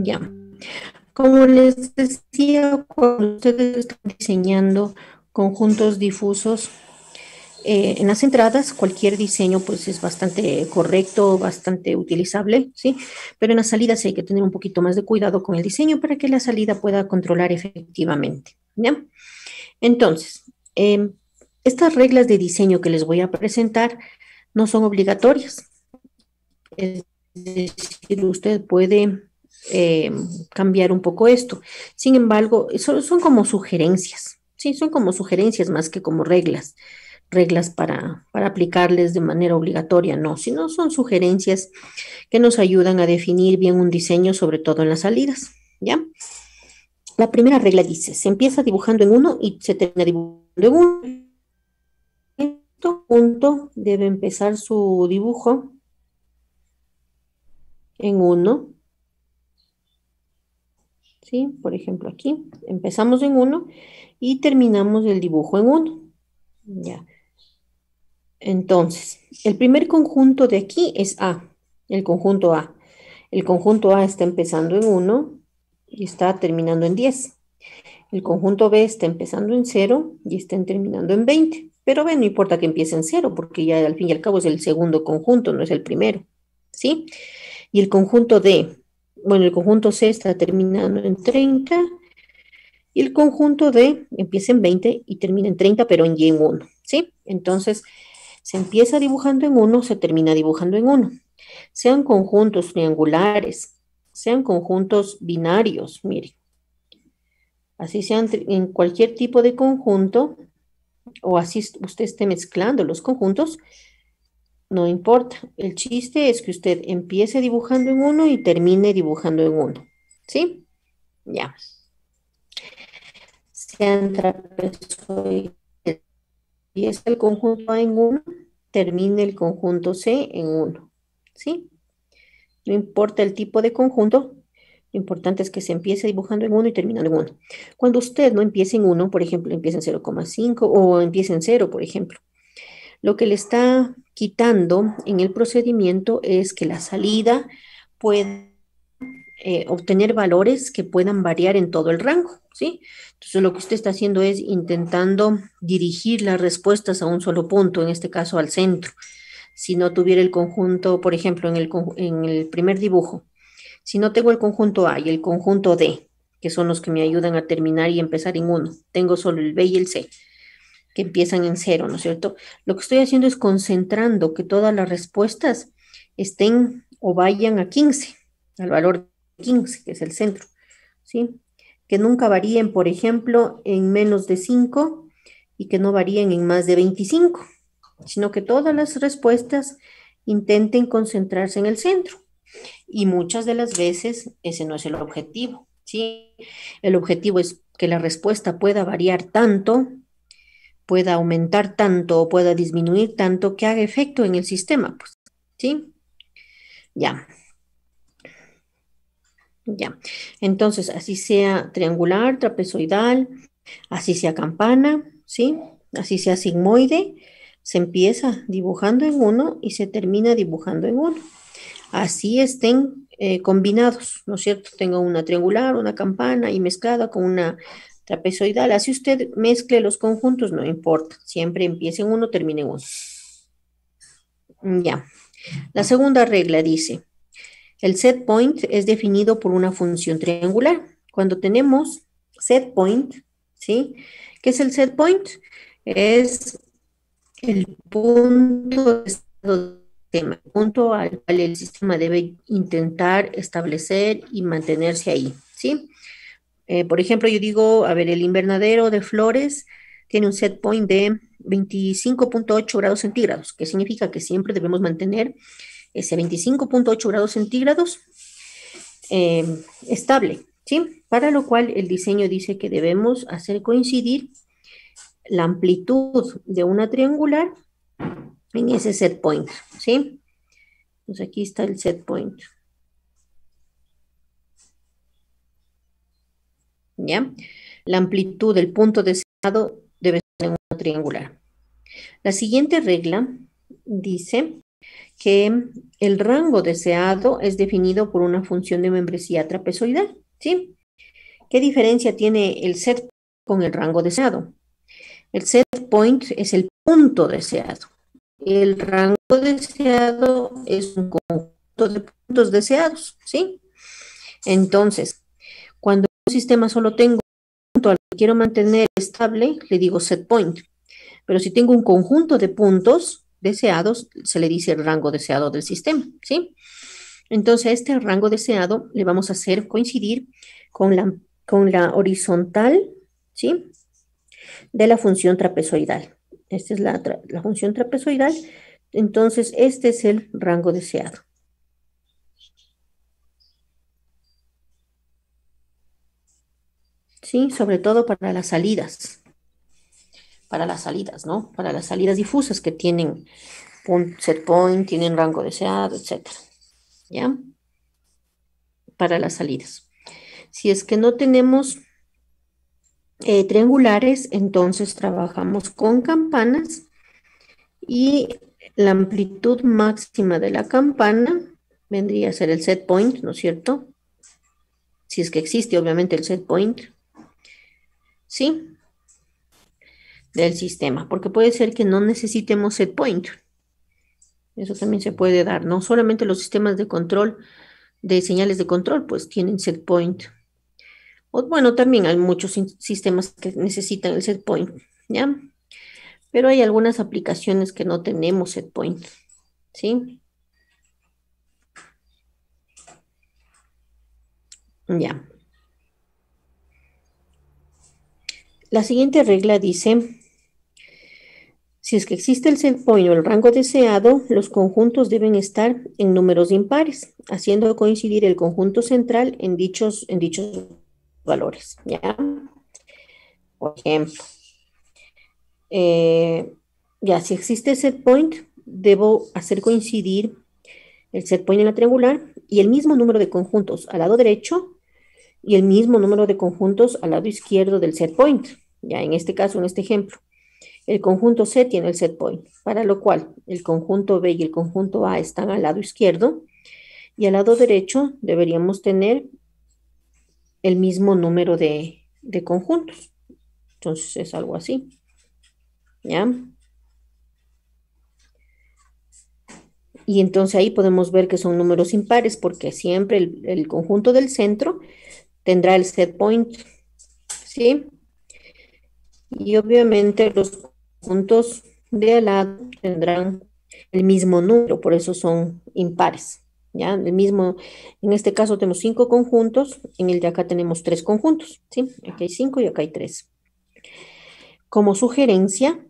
Ya. Como les decía, cuando ustedes están diseñando conjuntos difusos, en las entradas, cualquier diseño pues es bastante correcto, bastante utilizable, ¿sí? Pero en las salidas hay que tener un poquito más de cuidado con el diseño para que la salida pueda controlar efectivamente, ¿ya? Entonces, estas reglas de diseño que les voy a presentar no son obligatorias. Es decir, usted puede cambiar un poco esto. Sin embargo, son como sugerencias, ¿sí? Son como sugerencias más que como reglas para aplicarles de manera obligatoria, no, sino son sugerencias que nos ayudan a definir bien un diseño, sobre todo en las salidas, ¿ya? La primera regla dice, se empieza dibujando en uno y se termina dibujando en uno. Punto debe empezar su dibujo en 1, ¿sí? Por ejemplo, aquí empezamos en 1 y terminamos el dibujo en 1. Ya. Entonces, el primer conjunto de aquí es A, el conjunto A. El conjunto A está empezando en 1 y está terminando en 10. El conjunto B está empezando en 0 y está terminando en 20. Pero no importa que empiece en 0, porque ya al fin y al cabo es el segundo conjunto, no es el primero, ¿sí? Y el conjunto D, bueno, el conjunto C está terminando en 30 y el conjunto D empieza en 20 y termina en 30, pero en Y en 1, ¿sí? Entonces, se empieza dibujando en 1, se termina dibujando en 1. Sean conjuntos triangulares, sean conjuntos binarios, mire. Así sean en cualquier tipo de conjunto, o así usted esté mezclando los conjuntos, no importa. El chiste es que usted empiece dibujando en 1 y termine dibujando en 1, ¿sí? Ya. Sean trapezoides, empieza el conjunto A en 1, termine el conjunto C en 1, ¿sí? No importa el tipo de conjunto, lo importante es que se empiece dibujando en 1 y terminando en 1. Cuando usted no empiece en 1, por ejemplo, empieza en 0,5 o empieza en 0, por ejemplo, lo que le está quitando en el procedimiento es que la salida puede obtener valores que puedan variar en todo el rango, ¿sí? Entonces lo que usted está haciendo es intentando dirigir las respuestas a un solo punto, en este caso al centro. Si no tuviera el conjunto, por ejemplo, en el primer dibujo, si no tengo el conjunto A y el conjunto D, que son los que me ayudan a terminar y empezar en 1, tengo solo el B y el C, que empiezan en 0, ¿no es cierto? Lo que estoy haciendo es concentrando que todas las respuestas estén o vayan a 15, al valor 15, que es el centro, ¿sí? Que nunca varíen, por ejemplo, en menos de 5 y que no varíen en más de 25, sino que todas las respuestas intenten concentrarse en el centro. Y muchas de las veces ese no es el objetivo, ¿sí? El objetivo es que la respuesta pueda variar tanto, pueda aumentar tanto o pueda disminuir tanto que haga efecto en el sistema, pues, ¿sí? Ya. Ya. Entonces, así sea triangular, trapezoidal, así sea campana, ¿sí? Así sea sigmoide, se empieza dibujando en 1 y se termina dibujando en 1. Así estén combinados, ¿no es cierto? Tengo una triangular, una campana y mezclada con una trapezoidal. Así usted mezcle los conjuntos, no importa. Siempre empiece en 1, termine en 1. Ya. La segunda regla dice, el set point es definido por una función triangular. Cuando tenemos set point, ¿sí? ¿Qué es el set point? Es el punto de estado del sistema, el punto al cual el sistema debe intentar establecer y mantenerse ahí, ¿sí? Por ejemplo, yo digo, a ver, el invernadero de flores tiene un set point de 25,8 grados centígrados, que significa que siempre debemos mantener ese 25,8 grados centígrados estable, ¿sí? Para lo cual el diseño dice que debemos hacer coincidir la amplitud de una triangular en ese set point, ¿sí? Entonces aquí está el set point. ¿Ya? La amplitud del punto deseado debe ser en una triangular. La siguiente regla dice que el rango deseado es definido por una función de membresía trapezoidal, ¿sí? ¿Qué diferencia tiene el set con el rango deseado? El set point es el punto deseado. El rango deseado es un conjunto de puntos deseados, ¿sí? Entonces, cuando un sistema solo tengo un punto al que quiero mantener estable, le digo set point. Pero si tengo un conjunto de puntos deseados, se le dice el rango deseado del sistema, ¿sí? Entonces, a este rango deseado le vamos a hacer coincidir con la horizontal, ¿sí? De la función trapezoidal. Esta es la función trapezoidal. Entonces, este es el rango deseado. Sí, sobre todo para las salidas. Para las salidas, ¿no? Para las salidas difusas que tienen set point, tienen rango deseado, etc. ¿Ya? para las salidas. Si es que no tenemos triangulares, entonces trabajamos con campanas y la amplitud máxima de la campana vendría a ser el set point, ¿no es cierto? Si es que existe, obviamente, el set point, ¿sí? Del sistema, porque puede ser que no necesitemos set point. Eso también se puede dar, no solamente los sistemas de control, de señales de control, pues tienen set point. O, bueno, también hay muchos sistemas que necesitan el set point, ¿ya? Pero hay algunas aplicaciones que no tenemos set point, ¿sí? Ya. La siguiente regla dice, si es que existe el set point o el rango deseado, los conjuntos deben estar en números impares, haciendo coincidir el conjunto central en dichos valores, ¿ya? Por ejemplo, ya si existe set point, debo hacer coincidir el set point en la triangular y el mismo número de conjuntos al lado derecho y el mismo número de conjuntos al lado izquierdo del set point. Ya en este caso, en este ejemplo, el conjunto C tiene el set point, para lo cual el conjunto B y el conjunto A están al lado izquierdo y al lado derecho deberíamos tener el mismo número de conjuntos. Entonces es algo así. ¿Ya? Y entonces ahí podemos ver que son números impares porque siempre el conjunto del centro tendrá el set point, ¿sí? Y obviamente los conjuntos de al lado tendrán el mismo número, por eso son impares, ¿ya? El mismo, en este caso tenemos 5 conjuntos, en el de acá tenemos 3 conjuntos, ¿sí? Aquí hay 5 y acá hay 3. Como sugerencia,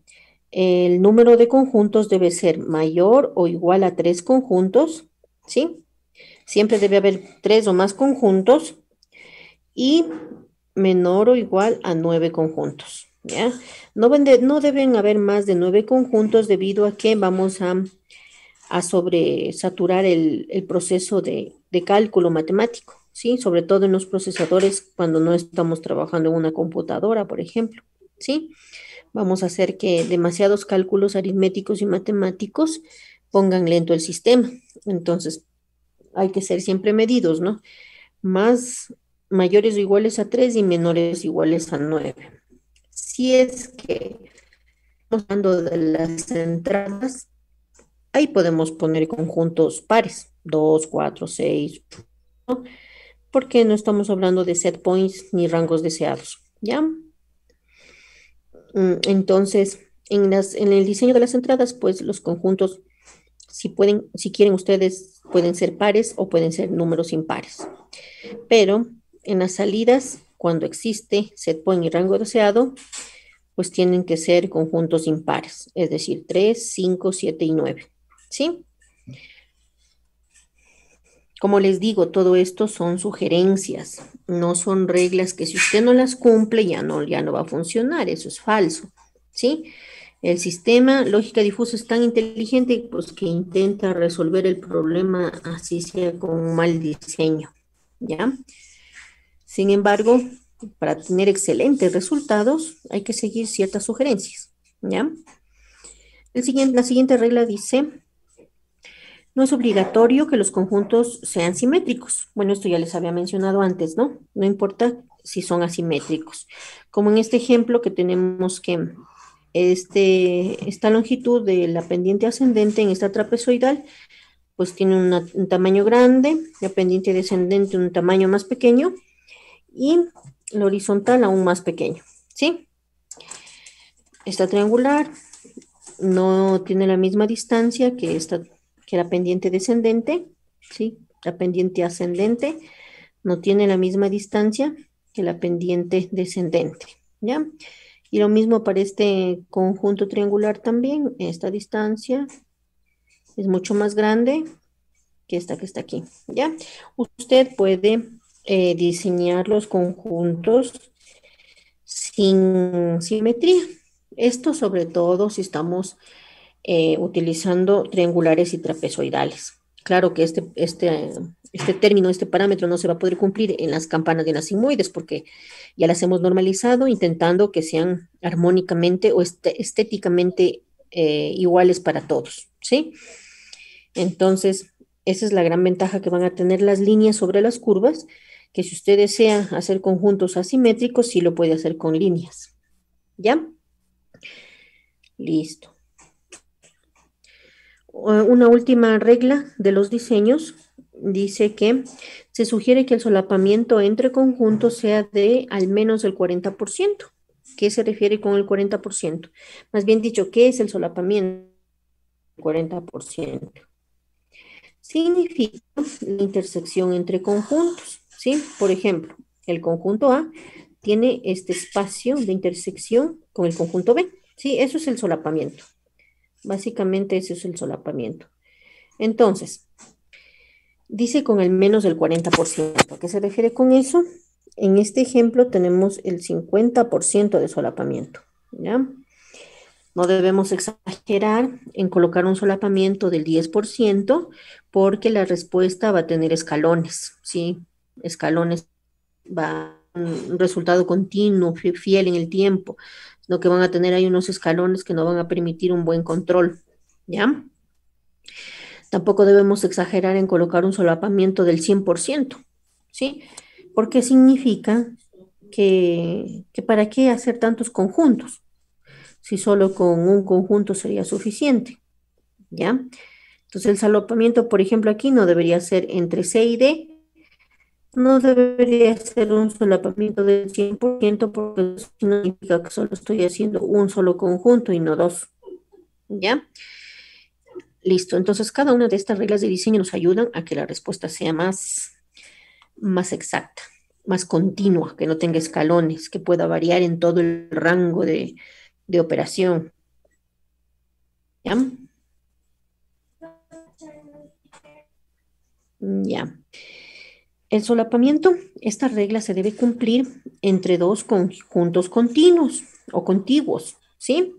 el número de conjuntos debe ser mayor o igual a 3 conjuntos, ¿sí? Siempre debe haber 3 o más conjuntos y menor o igual a 9 conjuntos, ¿ya? No deben haber más de 9 conjuntos debido a que vamos a sobresaturar el proceso de cálculo matemático, ¿sí? Sobre todo en los procesadores cuando no estamos trabajando en una computadora, por ejemplo, ¿sí? Vamos a hacer que demasiados cálculos aritméticos y matemáticos pongan lento el sistema. Entonces, hay que ser siempre medidos, ¿no? Mayores o iguales a 3 y menores o iguales a 9. Si es que estamos hablando de las entradas, ahí podemos poner conjuntos pares, 2, 4, 6, ¿no? Porque no estamos hablando de set points ni rangos deseados, ¿ya? Entonces, en el diseño de las entradas, pues los conjuntos, si quieren ustedes, pueden ser pares o pueden ser números impares. Pero en las salidas, cuando existe set point y rango deseado, pues tienen que ser conjuntos impares, es decir, 3, 5, 7 y 9, ¿sí? Como les digo, todo esto son sugerencias, no son reglas que si usted no las cumple ya no va a funcionar, eso es falso, ¿sí? El sistema lógica difusa es tan inteligente pues, que intenta resolver el problema así sea con un mal diseño, ¿ya? Sin embargo, para tener excelentes resultados hay que seguir ciertas sugerencias, ¿ya? La siguiente regla dice, no es obligatorio que los conjuntos sean simétricos. Bueno, esto ya les había mencionado antes, ¿no? No importa si son asimétricos. Como en este ejemplo que tenemos que esta longitud de la pendiente ascendente en esta trapezoidal, pues tiene un tamaño grande, la pendiente descendente un tamaño más pequeño y la horizontal aún más pequeño, ¿sí? Esta triangular no tiene la misma distancia que la pendiente descendente, ¿sí? La pendiente ascendente no tiene la misma distancia que la pendiente descendente, ¿ya? Y lo mismo para este conjunto triangular también, esta distancia es mucho más grande que esta que está aquí, ¿ya? Usted puede diseñar los conjuntos sin simetría. Esto sobre todo si estamos utilizando triangulares y trapezoidales. Claro que este término, este parámetro no se va a poder cumplir en las campanas de las sigmoides porque ya las hemos normalizado intentando que sean armónicamente o estéticamente iguales para todos, ¿sí? Entonces, esa es la gran ventaja que van a tener las líneas sobre las curvas, que si usted desea hacer conjuntos asimétricos, sí lo puede hacer con líneas. ¿Ya? Listo. Una última regla de los diseños dice que se sugiere que el solapamiento entre conjuntos sea de al menos el 40%. ¿Qué se refiere con el 40%? Más bien dicho, ¿qué es el solapamiento? 40%. Significa la intersección entre conjuntos, ¿sí? Por ejemplo, el conjunto A tiene este espacio de intersección con el conjunto B, ¿sí? Eso es el solapamiento. Básicamente ese es el solapamiento. Entonces, dice con al menos el 40%. ¿A qué se refiere con eso? En este ejemplo tenemos el 50% de solapamiento, ¿ya? No debemos exagerar en colocar un solapamiento del 10% porque la respuesta va a tener escalones, ¿sí? Escalones va un resultado continuo, fiel en el tiempo, lo que van a tener ahí unos escalones que no van a permitir un buen control, ¿ya? Tampoco debemos exagerar en colocar un solapamiento del 100%, ¿sí? Porque significa que ¿para qué hacer tantos conjuntos? Si solo con un conjunto sería suficiente, ¿ya? Entonces el solapamiento, por ejemplo, aquí no debería ser entre C y D, no debería ser un solapamiento del 100% porque eso significa que solo estoy haciendo un solo conjunto y no dos, ¿ya? Listo, entonces cada una de estas reglas de diseño nos ayudan a que la respuesta sea más exacta, más continua, que no tenga escalones, que pueda variar en todo el rango de operación, ¿ya? Ya. El solapamiento, esta regla se debe cumplir entre dos conjuntos continuos o contiguos, ¿sí?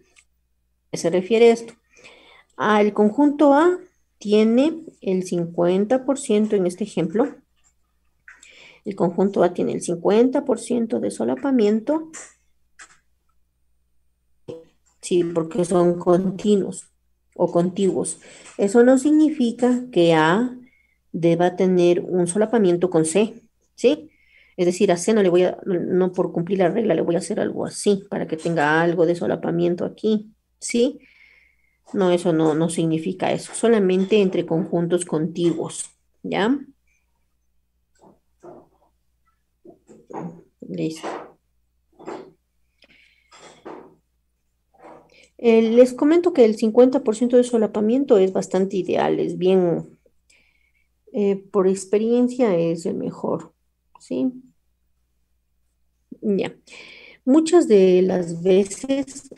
¿A qué se refiere esto? El conjunto A tiene el 50% en este ejemplo. El conjunto A tiene el 50% de solapamiento, sí, porque son continuos o contiguos. Eso no significa que A deba tener un solapamiento con C, ¿sí? Es decir, a C no le voy a, no por cumplir la regla, le voy a hacer algo así, para que tenga algo de solapamiento aquí, ¿sí? No, eso no significa eso, solamente entre conjuntos contiguos, ¿ya? Listo. Les comento que el 50% de solapamiento es bastante ideal, es bien, por experiencia es el mejor, ¿sí? Ya. Muchas de las veces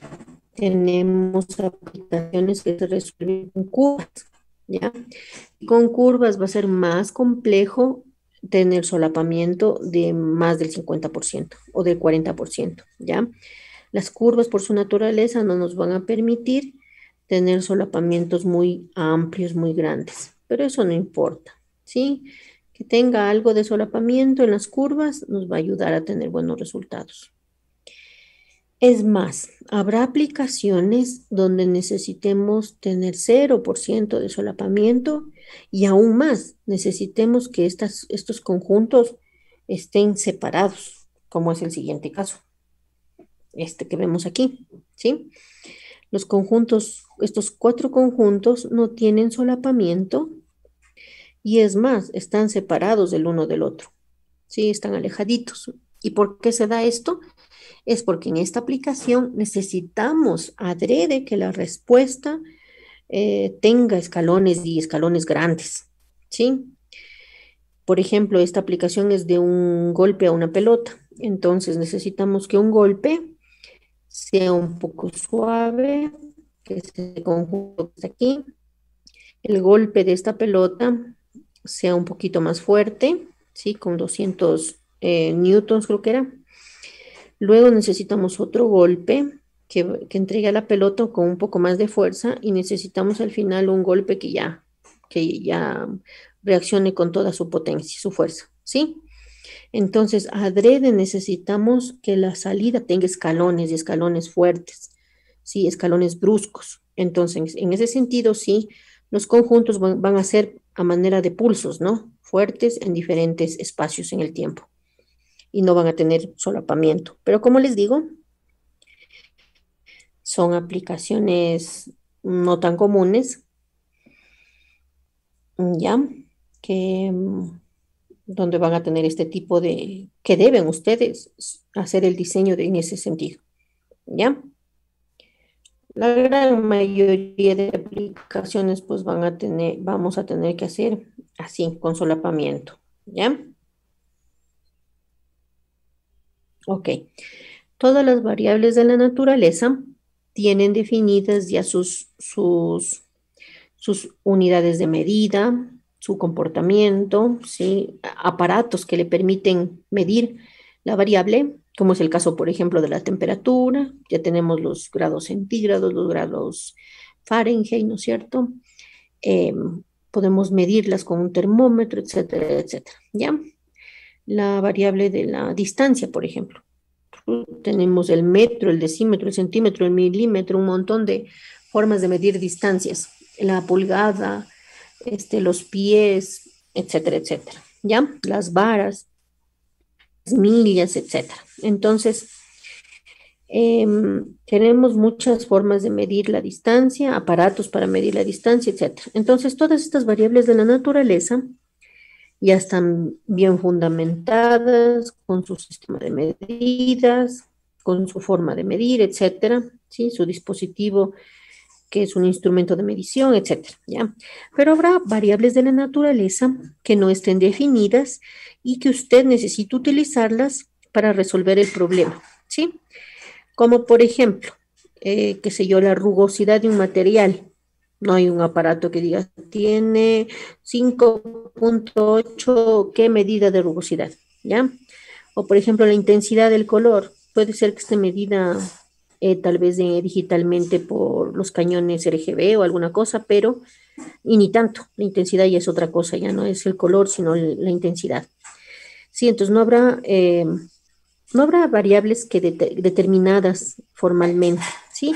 tenemos aplicaciones que se resuelven con curvas, ¿ya? Con curvas va a ser más complejo tener solapamiento de más del 50% o del 40%, ¿ya? Las curvas por su naturaleza no nos van a permitir tener solapamientos muy amplios, muy grandes, pero eso no importa, ¿sí? Que tenga algo de solapamiento en las curvas nos va a ayudar a tener buenos resultados. Es más, habrá aplicaciones donde necesitemos tener 0% de solapamiento y aún más, necesitemos que estos conjuntos estén separados, como es el siguiente caso, este que vemos aquí, ¿sí? Los conjuntos, estos 4 conjuntos no tienen solapamiento y es más, están separados del uno del otro, ¿sí? Están alejaditos. ¿Y por qué se da esto? Es porque en esta aplicación necesitamos adrede que la respuesta tenga escalones y escalones grandes, ¿sí? Por ejemplo, esta aplicación es de un golpe a una pelota, entonces necesitamos que un golpe sea un poco suave, que se conjunto que está aquí, el golpe de esta pelota sea un poquito más fuerte, ¿sí? Con 200 newtons creo que era. Luego necesitamos otro golpe que entregue a la pelota con un poco más de fuerza y necesitamos al final un golpe que ya reaccione con toda su potencia, su fuerza, ¿sí? Entonces, adrede necesitamos que la salida tenga escalones y escalones fuertes, ¿sí? Escalones bruscos. Entonces, en ese sentido, sí, los conjuntos van a ser a manera de pulsos, ¿no? Fuertes en diferentes espacios en el tiempo y no van a tener solapamiento. Pero como les digo, son aplicaciones no tan comunes, ¿ya? Que donde van a tener este tipo de, que deben ustedes hacer el diseño en ese sentido, ¿ya? La gran mayoría de aplicaciones pues vamos a tener que hacer así, con solapamiento, ¿ya? Ok. Todas las variables de la naturaleza tienen definidas ya sus unidades de medida, su comportamiento, ¿sí? Aparatos que le permiten medir la variable, como es el caso, por ejemplo, de la temperatura. Ya tenemos los grados centígrados, los grados Fahrenheit, ¿no es cierto? Eh, Podemos medirlas con un termómetro, etcétera, etcétera, ¿ya? La variable de la distancia, por ejemplo. Tenemos el metro, el decímetro, el centímetro, el milímetro, un montón de formas de medir distancias. La pulgada, los pies, etcétera, etcétera. ¿Ya? Las varas, las millas, etcétera. Entonces, tenemos muchas formas de medir la distancia, aparatos para medir la distancia, etcétera. Entonces, todas estas variables de la naturaleza ya están bien fundamentadas con su sistema de medidas, con su forma de medir, etcétera, ¿sí? Su dispositivo, que es un instrumento de medición, etcétera, ¿ya? Pero habrá variables de la naturaleza que no estén definidas y que usted necesita utilizarlas para resolver el problema, ¿sí? Como por ejemplo, qué sé yo, la rugosidad de un material. No hay un aparato que diga, tiene 5.8, ¿qué medida de rugosidad? ¿Ya? O por ejemplo, la intensidad del color. Puede ser que esté medida tal vez digitalmente por los cañones RGB o alguna cosa, pero, y ni tanto, la intensidad ya es otra cosa, ya no es el color, sino la intensidad. Sí, entonces no habrá variables que determinadas formalmente, ¿sí?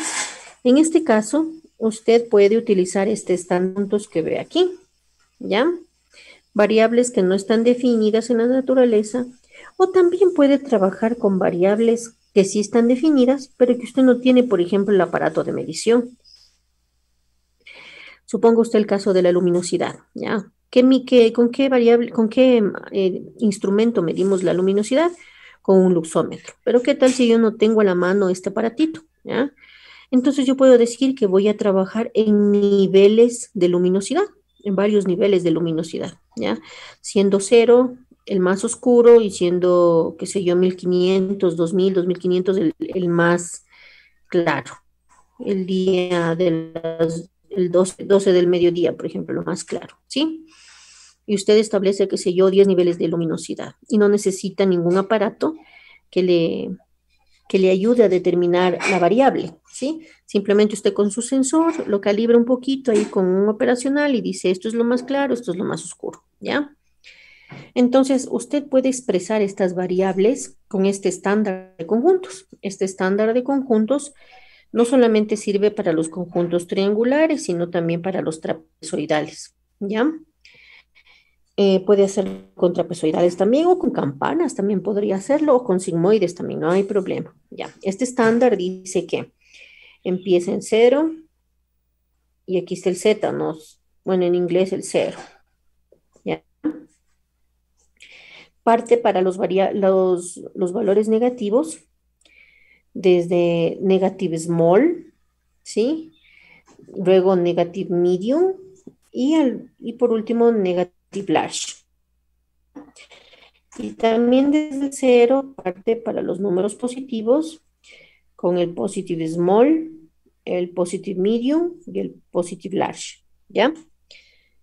En este caso, usted puede utilizar puntos que ve aquí, ¿ya? Variables que no están definidas en la naturaleza, o también puede trabajar con variables que sí están definidas, pero que usted no tiene, por ejemplo, el aparato de medición. Suponga usted el caso de la luminosidad, ¿ya? ¿Con qué variable, con qué instrumento medimos la luminosidad? Con un luxómetro. Pero ¿qué tal si yo no tengo a la mano este aparatito? ¿Ya? Entonces yo puedo decir que voy a trabajar en niveles de luminosidad, en varios niveles de luminosidad, ¿ya? Siendo cero el más oscuro y siendo, qué sé yo, 1500, 2000, 2500 el más claro. El día el 12 del mediodía, por ejemplo, lo más claro, ¿sí? Y usted establece, qué sé yo, 10 niveles de luminosidad y no necesita ningún aparato que le ayude a determinar la variable, ¿sí? Simplemente usted con su sensor lo calibra un poquito ahí con un operacional y dice, esto es lo más claro, esto es lo más oscuro, ¿ya? Entonces, usted puede expresar estas variables con este estándar de conjuntos. Este estándar de conjuntos no solamente sirve para los conjuntos triangulares, sino también para los trapezoidales, ¿ya? Puede hacer con trapezoidales también o con campanas también podría hacerlo o con sigmoides también, no hay problema. Ya, este estándar dice que empieza en cero y aquí está el z, ¿no? Bueno, en inglés el cero. ¿Ya? Parte para los valores negativos desde negative small, ¿sí? Luego negative medium y por último negative large. Y también desde cero parte para los números positivos con el positive small, el positive medium y el positive large, ¿ya?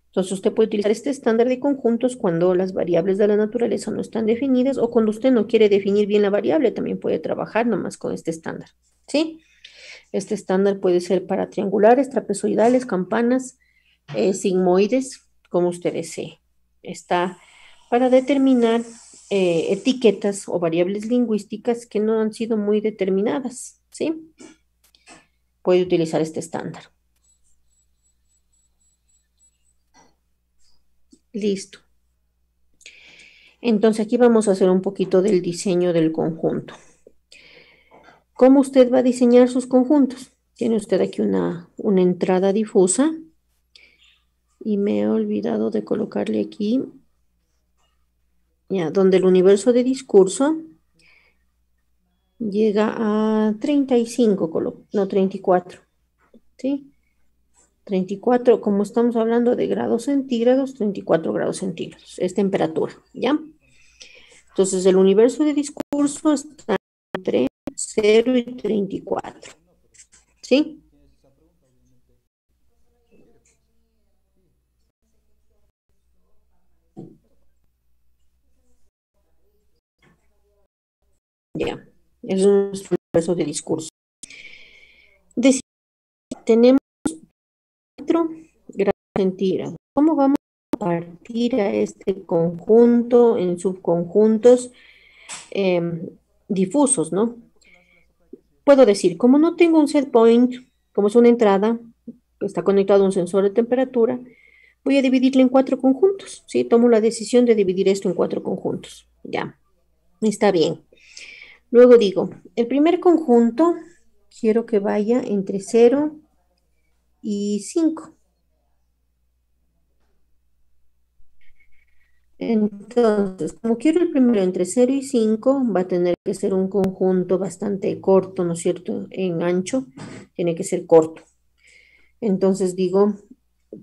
Entonces usted puede utilizar este estándar de conjuntos cuando las variables de la naturaleza no están definidas o cuando usted no quiere definir bien la variable, también puede trabajar nomás con este estándar, ¿sí? Este estándar puede ser para triangulares, trapezoidales, campanas, sigmoides, como usted desee, está para determinar etiquetas o variables lingüísticas que no han sido muy determinadas, ¿sí? Puede utilizar este estándar. Listo. Entonces aquí vamos a hacer un poquito del diseño del conjunto. ¿Cómo usted va a diseñar sus conjuntos? Tiene usted aquí una entrada difusa y me he olvidado de colocarle aquí, ya, donde el universo de discurso llega a 35, no 34, ¿sí? 34, como estamos hablando de grados centígrados, 34 grados centígrados, es temperatura, ¿ya? Entonces el universo de discurso está entre 0 y 34, ¿sí? Ya, es nuestro universo de discurso. Tenemos 4 grados centígrados. ¿Cómo vamos a partir a este conjunto en subconjuntos difusos, ¿no? Puedo decir, como no tengo un set point, como es una entrada, que está conectado a un sensor de temperatura, voy a dividirlo en 4 conjuntos, ¿sí? Tomo la decisión de dividir esto en 4 conjuntos. Ya, está bien. Luego digo, el primer conjunto quiero que vaya entre 0 y 5. Entonces, como quiero el primero entre 0 y 5, va a tener que ser un conjunto bastante corto, ¿no es cierto? En ancho, tiene que ser corto. Entonces digo,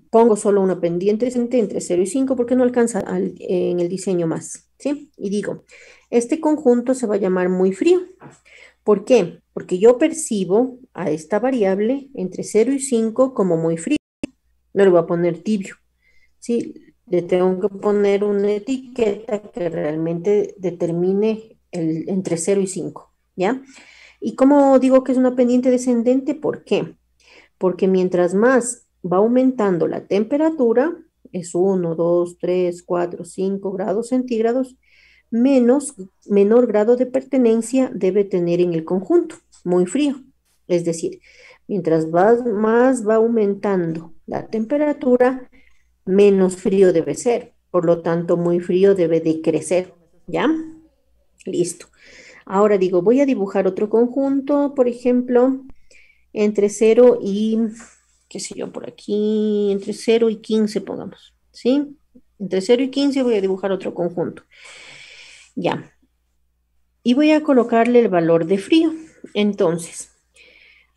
pongo solo una pendiente entre 0 y 5 porque no alcanza en el diseño más, ¿sí? Y digo, este conjunto se va a llamar muy frío. ¿Por qué? Porque yo percibo a esta variable entre 0 y 5 como muy frío. No le voy a poner tibio, ¿sí? Le tengo que poner una etiqueta que realmente determine entre 0 y 5, ¿ya? ¿Y cómo digo que es una pendiente descendente? ¿Por qué? Porque mientras más va aumentando la temperatura, es 1, 2, 3, 4, 5 grados centígrados, menor grado de pertenencia debe tener en el conjunto, muy frío. Es decir, mientras más va aumentando la temperatura, menos frío debe ser. Por lo tanto, muy frío debe decrecer. ¿Ya? Listo. Ahora digo, voy a dibujar otro conjunto, por ejemplo, entre 0 y, qué sé yo, por aquí, entre 0 y 15, pongamos, ¿sí? Entre 0 y 15 voy a dibujar otro conjunto. Ya. Y voy a colocarle el valor de frío. Entonces,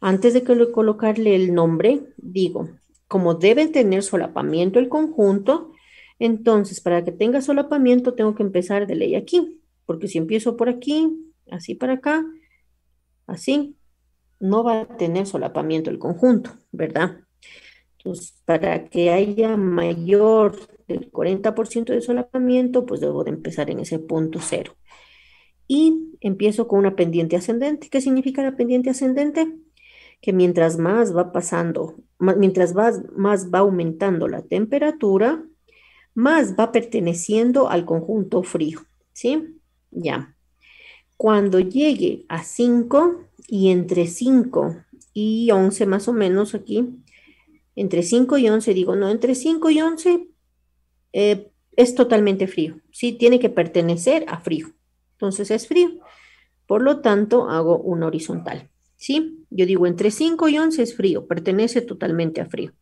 antes de colocarle el nombre, digo, como debe tener solapamiento el conjunto, entonces para que tenga solapamiento tengo que empezar de ley aquí, porque si empiezo por aquí, así para acá, así, no va a tener solapamiento el conjunto, ¿verdad? Entonces, para que haya mayor del 40% de solapamiento, pues debo de empezar en ese punto 0. Y empiezo con una pendiente ascendente. ¿Qué significa la pendiente ascendente? Que mientras más va pasando, mientras más va aumentando la temperatura, más va perteneciendo al conjunto frío, ¿sí? Ya. Cuando llegue a 5 y entre 5 y 11 más o menos aquí, entre 5 y 11 digo, no, entre 5 y 11 es totalmente frío, ¿sí? Tiene que pertenecer a frío. Entonces es frío. Por lo tanto, hago una horizontal, ¿sí? Yo digo, entre 5 y 11 es frío, pertenece totalmente a frío.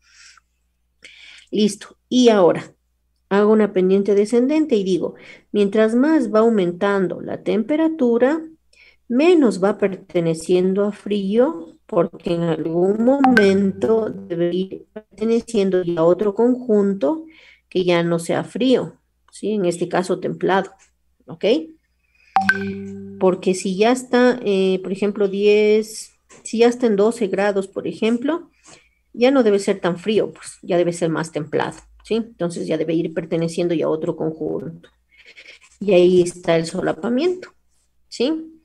Listo. Y ahora, hago una pendiente descendente y digo, mientras más va aumentando la temperatura, menos va perteneciendo a frío, porque en algún momento debe ir perteneciendo a otro conjunto que ya no sea frío, ¿sí? En este caso templado, ¿ok? Porque si ya está, por ejemplo, 10, si ya está en 12 grados, por ejemplo, ya no debe ser tan frío, pues ya debe ser más templado, ¿sí? Entonces ya debe ir perteneciendo ya a otro conjunto. Y ahí está el solapamiento, ¿sí?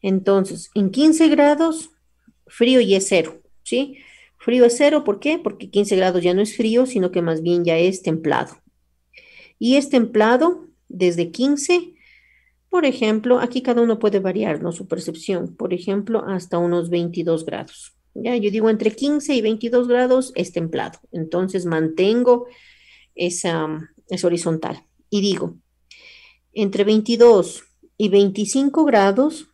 Entonces, en 15 grados, frío ya es 0, ¿sí? Frío es 0, ¿por qué? Porque 15 grados ya no es frío, sino que más bien ya es templado. Y es templado desde 15, por ejemplo, aquí cada uno puede variar, ¿no? Su percepción, por ejemplo, hasta unos 22 grados. Ya, yo digo entre 15 y 22 grados es templado. Entonces mantengo esa horizontal. Y digo, entre 22 y 25 grados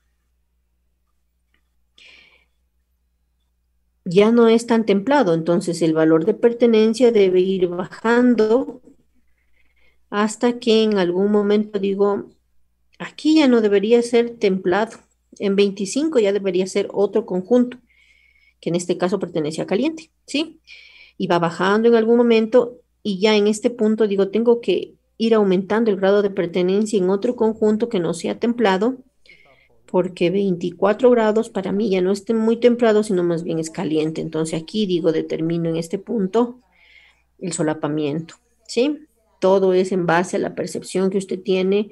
ya no es tan templado, entonces el valor de pertenencia debe ir bajando hasta que en algún momento digo, aquí ya no debería ser templado, en 25 ya debería ser otro conjunto, que en este caso pertenece a caliente, ¿sí? Y va bajando en algún momento y ya en este punto digo, tengo que ir aumentando el grado de pertenencia en otro conjunto que no sea templado, porque 24 grados para mí ya no es muy templado, sino más bien es caliente. Entonces aquí digo, determino en este punto el solapamiento, ¿sí? Todo es en base a la percepción que usted tiene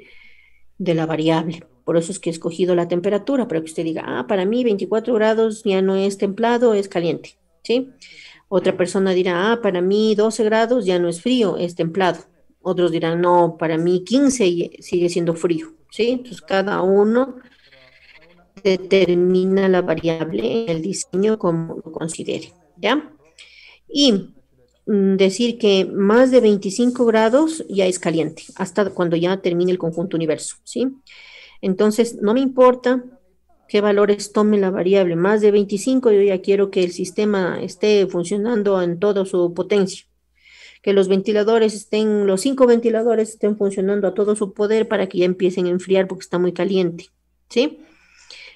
de la variable. Por eso es que he escogido la temperatura, para que usted diga, ah, para mí 24 grados ya no es templado, es caliente, ¿sí? Otra persona dirá, ah, para mí 12 grados ya no es frío, es templado. Otros dirán, no, para mí 15 sigue siendo frío, ¿sí? Entonces cada uno determina la variable en el diseño como lo considere, ¿ya? Y decir que más de 25 grados ya es caliente, hasta cuando ya termine el conjunto universo, ¿sí? Entonces, no me importa qué valores tome la variable, más de 25, yo ya quiero que el sistema esté funcionando en toda su potencia, que los ventiladores estén, los 5 ventiladores estén funcionando a todo su poder para que ya empiecen a enfriar porque está muy caliente, ¿sí?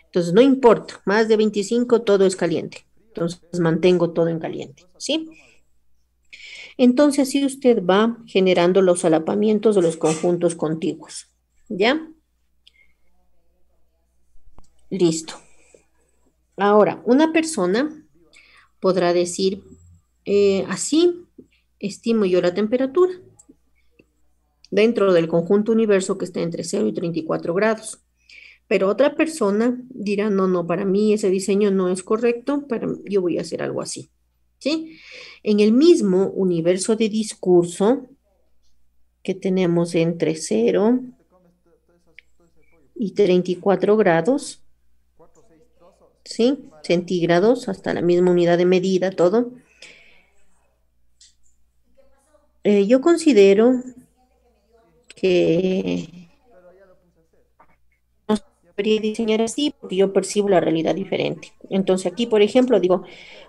Entonces, no importa, más de 25 todo es caliente. Entonces, mantengo todo en caliente, ¿sí? Entonces, así usted va generando los solapamientos de los conjuntos contiguos, ¿ya? Listo. Ahora, una persona podrá decir, así estimo yo la temperatura dentro del conjunto universo que está entre 0 y 34 grados. Pero otra persona dirá, no, no, para mí ese diseño no es correcto, yo voy a hacer algo así, ¿sí? En el mismo universo de discurso que tenemos entre 0 y 34 grados, ¿sí? Centígrados, hasta la misma unidad de medida, todo. Yo considero que no se debería diseñar así porque yo percibo la realidad diferente. Entonces aquí, por ejemplo, digo,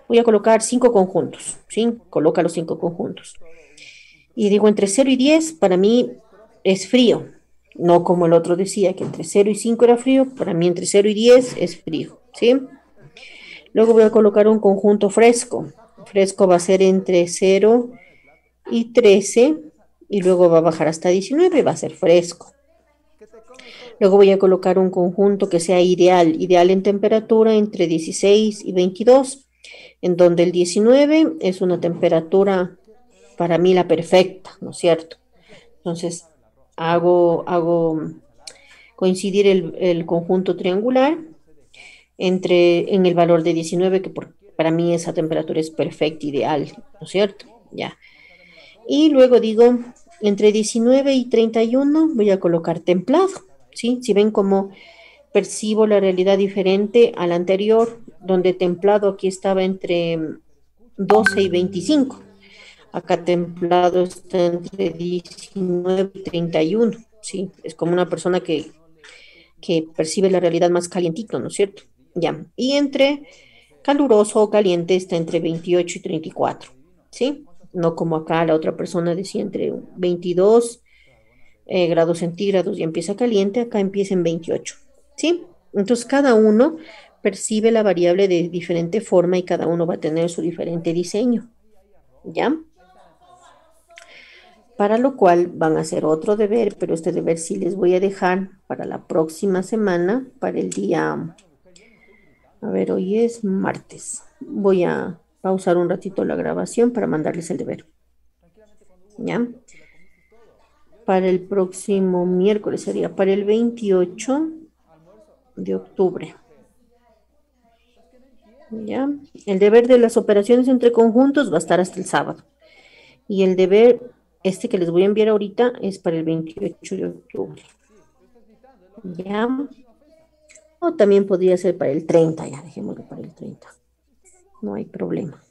voy a colocar 5 conjuntos, ¿sí? Coloca los 5 conjuntos. Y digo, entre 0 y 10 para mí es frío. No como el otro decía, que entre 0 y 5 era frío, para mí entre 0 y 10 es frío, ¿sí? Luego voy a colocar un conjunto fresco. Fresco va a ser entre 0 y 13 y luego va a bajar hasta 19, va a ser fresco. Luego voy a colocar un conjunto que sea ideal en temperatura entre 16 y 22, en donde el 19 es una temperatura para mí la perfecta, ¿no es cierto? Entonces hago coincidir el conjunto triangular en el valor de 19, que para mí esa temperatura es perfecta, ideal, ¿no es cierto? Ya. Y luego digo, entre 19 y 31 voy a colocar templado, ¿sí? Si ven cómo percibo la realidad diferente a la anterior, donde templado aquí estaba entre 12 y 25. Acá templado está entre 19 y 31, ¿sí? Es como una persona que percibe la realidad más calientito, ¿no es cierto? Ya. Y entre caluroso o caliente está entre 28 y 34, ¿sí? No como acá la otra persona decía entre 22 grados centígrados y empieza caliente, acá empieza en 28, ¿sí? Entonces cada uno percibe la variable de diferente forma y cada uno va a tener su diferente diseño, ¿ya? Para lo cual van a hacer otro deber, pero este deber sí les voy a dejar para la próxima semana, para el día, a ver, hoy es martes. Voy a pausar un ratito la grabación para mandarles el deber. ¿Ya? Para el próximo miércoles sería para el 28 de octubre. ¿Ya? El deber de las operaciones entre conjuntos va a estar hasta el sábado. Y el deber Este que les voy a enviar ahorita es para el 28 de octubre. ¿Ya? O también podría ser para el 30, ya dejémoslo para el 30. No hay problema.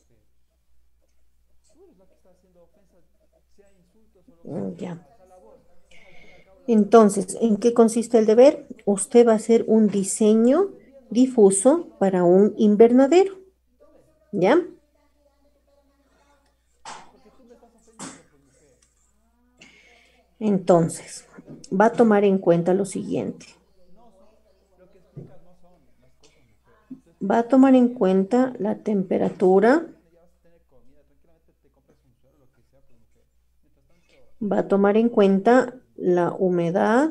Ya. Entonces, ¿en qué consiste el deber? Usted va a hacer un diseño difuso para un invernadero. ¿Ya? Entonces, va a tomar en cuenta lo siguiente. Va a tomar en cuenta la temperatura. Va a tomar en cuenta la humedad.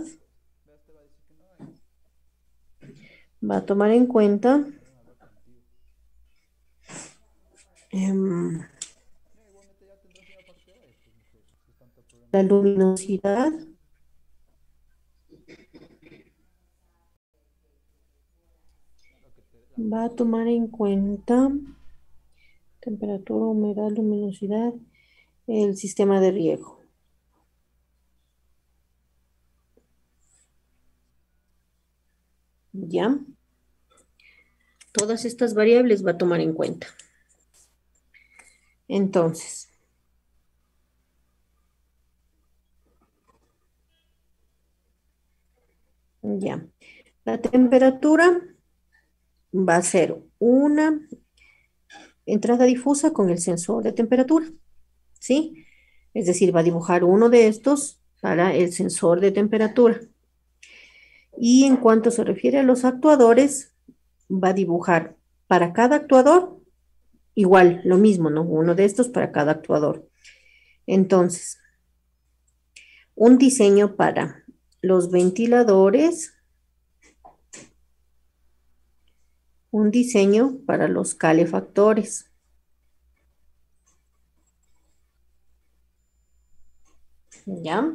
Va a tomar en cuenta la luminosidad. Va a tomar en cuenta temperatura, humedad, luminosidad, el sistema de riego. ¿Ya? Todas estas variables va a tomar en cuenta. Entonces, ya. La temperatura va a ser una entrada difusa con el sensor de temperatura, ¿sí? Es decir, va a dibujar uno de estos para el sensor de temperatura. Y en cuanto se refiere a los actuadores, va a dibujar para cada actuador, igual, lo mismo, ¿no? Uno de estos para cada actuador. Entonces, un diseño para los ventiladores, un diseño para los calefactores. ¿Ya?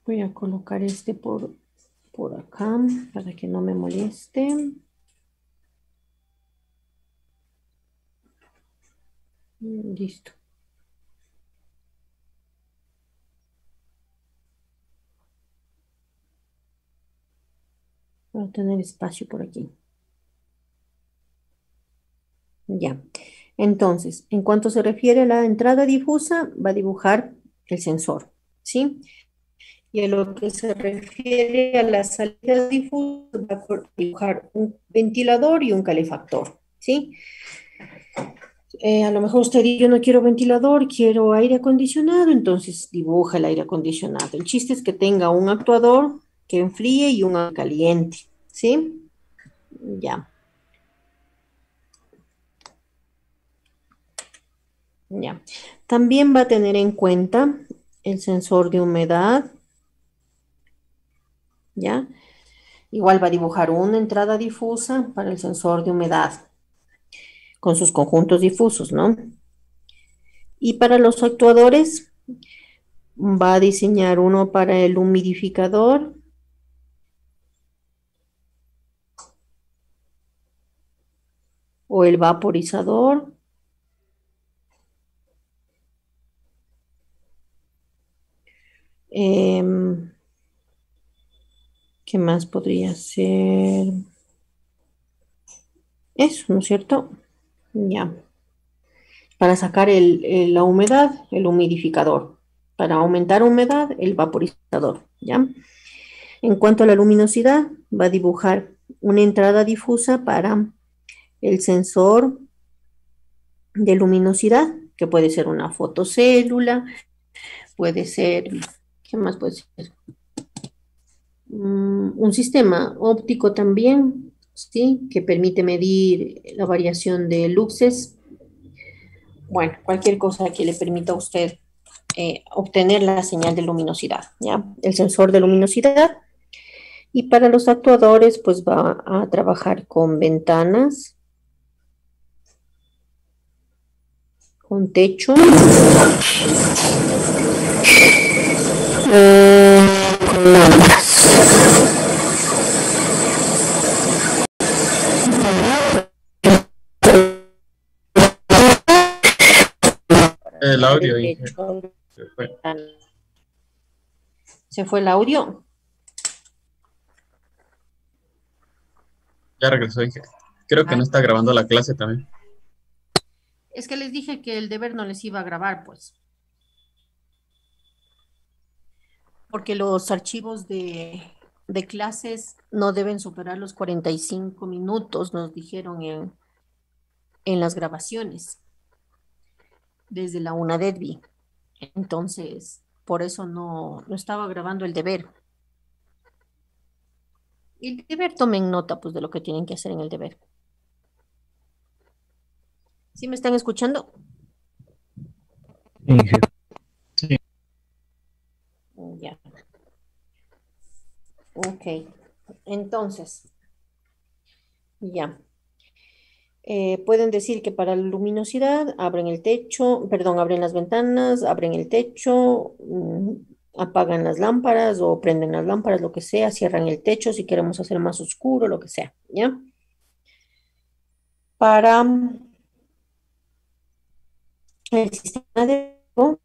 Voy a colocar este por acá para que no me moleste. Listo. Voy a tener espacio por aquí. Ya. Entonces, en cuanto se refiere a la entrada difusa, va a dibujar el sensor, ¿sí? Y a lo que se refiere a la salida difusa, va a dibujar un ventilador y un calefactor, ¿sí? A lo mejor usted dice, yo no quiero ventilador, quiero aire acondicionado, entonces dibuja el aire acondicionado. El chiste es que tenga un actuador que enfríe y un caliente, ¿sí? Ya. Ya. También va a tener en cuenta el sensor de humedad. ¿Ya? Igual va a dibujar una entrada difusa para el sensor de humedad con sus conjuntos difusos, ¿no? Y para los actuadores va a diseñar uno para el humidificador. O el vaporizador. ¿Qué más podría ser? Eso, ¿no es cierto? Ya. Para sacar la humedad, el humidificador. Para aumentar humedad, el vaporizador, ¿ya? En cuanto a la luminosidad, va a dibujar una entrada difusa para el sensor de luminosidad, que puede ser una fotocélula, puede ser, ¿qué más puede ser? Un sistema óptico también, ¿sí? Que permite medir la variación de luxes. Bueno, cualquier cosa que le permita a usted obtener la señal de luminosidad, ¿ya? El sensor de luminosidad. Y para los actuadores, pues va a trabajar con ventanas, con techo, con lámparas. el audio, del Inge. techo. Se fue. ¿Se fue el audio? Ya regresó, Inge. Creo que no está grabando la clase también. Es que les dije que el deber no les iba a grabar, pues. Porque los archivos de clases no deben superar los 45 minutos, nos dijeron en las grabaciones, desde la UNADEDBI. Entonces, por eso no estaba grabando el deber. Y el deber, tomen nota, pues, de lo que tienen que hacer en el deber. ¿Sí me están escuchando? Inge. Ya. Ok. Entonces, ya. Pueden decir que para la luminosidad abren el techo, perdón, abren las ventanas, abren el techo, apagan las lámparas o prenden las lámparas, lo que sea, cierran el techo si queremos hacer más oscuro, lo que sea, ¿ya? Para el sistema de riego,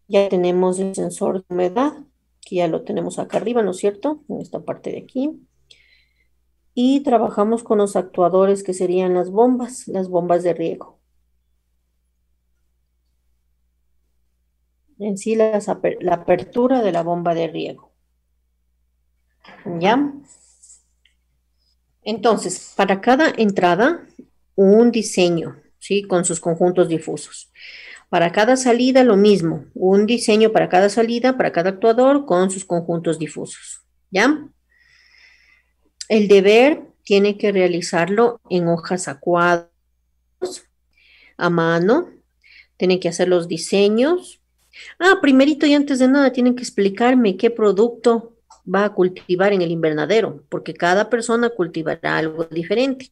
ya tenemos el sensor de humedad, que ya lo tenemos acá arriba, ¿no es cierto? En esta parte de aquí. Y trabajamos con los actuadores que serían las bombas de riego. En sí, la apertura de la bomba de riego. ¿Ya? Entonces, para cada entrada, un diseño, ¿sí? Con sus conjuntos difusos. Para cada salida, lo mismo. Un diseño para cada salida, para cada actuador, con sus conjuntos difusos. ¿Ya? El deber tiene que realizarlo en hojas a cuadros, a mano. Tienen que hacer los diseños. Primerito y antes de nada, tienen que explicarme qué producto va a cultivar en el invernadero, porque cada persona cultivará algo diferente.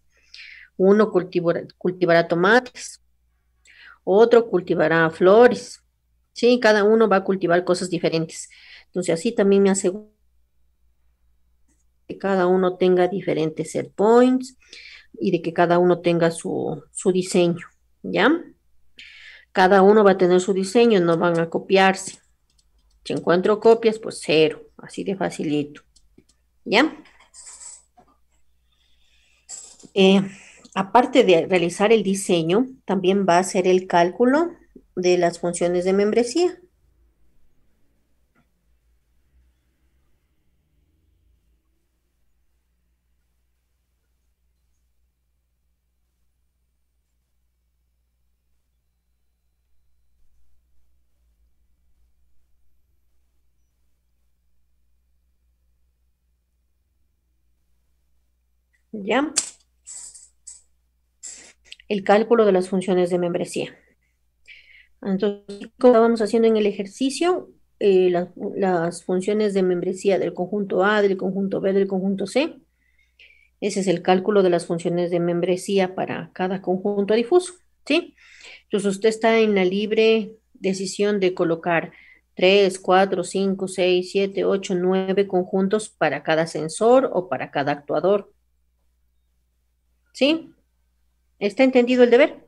Uno cultivará tomates, otro cultivará flores. Sí, cada uno va a cultivar cosas diferentes. Entonces, así también me aseguro que cada uno tenga diferentes set points y de que cada uno tenga su diseño, ¿ya? Cada uno va a tener su diseño, no van a copiarse. Si encuentro copias, pues cero, así de facilito, ¿ya? Aparte de realizar el diseño, también va a hacer el cálculo de las funciones de membresía. ¿Ya? El cálculo de las funciones de membresía. Entonces, como estábamos haciendo en el ejercicio, las funciones de membresía del conjunto A, del conjunto B, del conjunto C. Ese es el cálculo de las funciones de membresía para cada conjunto difuso, ¿sí? Entonces, usted está en la libre decisión de colocar 3, 4, 5, 6, 7, 8, 9 conjuntos para cada sensor o para cada actuador. ¿Sí? ¿Está entendido el deber?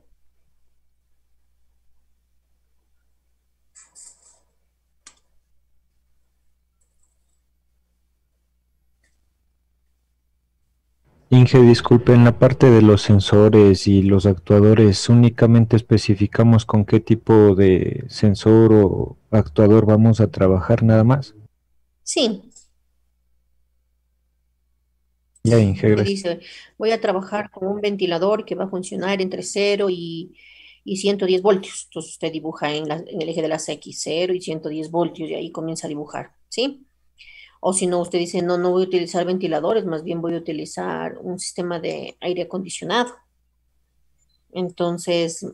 Inge, disculpe, en la parte de los sensores y los actuadores, únicamente especificamos con qué tipo de sensor o actuador vamos a trabajar nada más. Sí. Ya, Inge, gracias. Dice, voy a trabajar con un ventilador que va a funcionar entre 0 y 110 voltios. Entonces usted dibuja en el eje de las X 0 y 110 voltios y ahí comienza a dibujar, ¿sí? O si no, usted dice, no voy a utilizar ventiladores, más bien voy a utilizar un sistema de aire acondicionado. Entonces,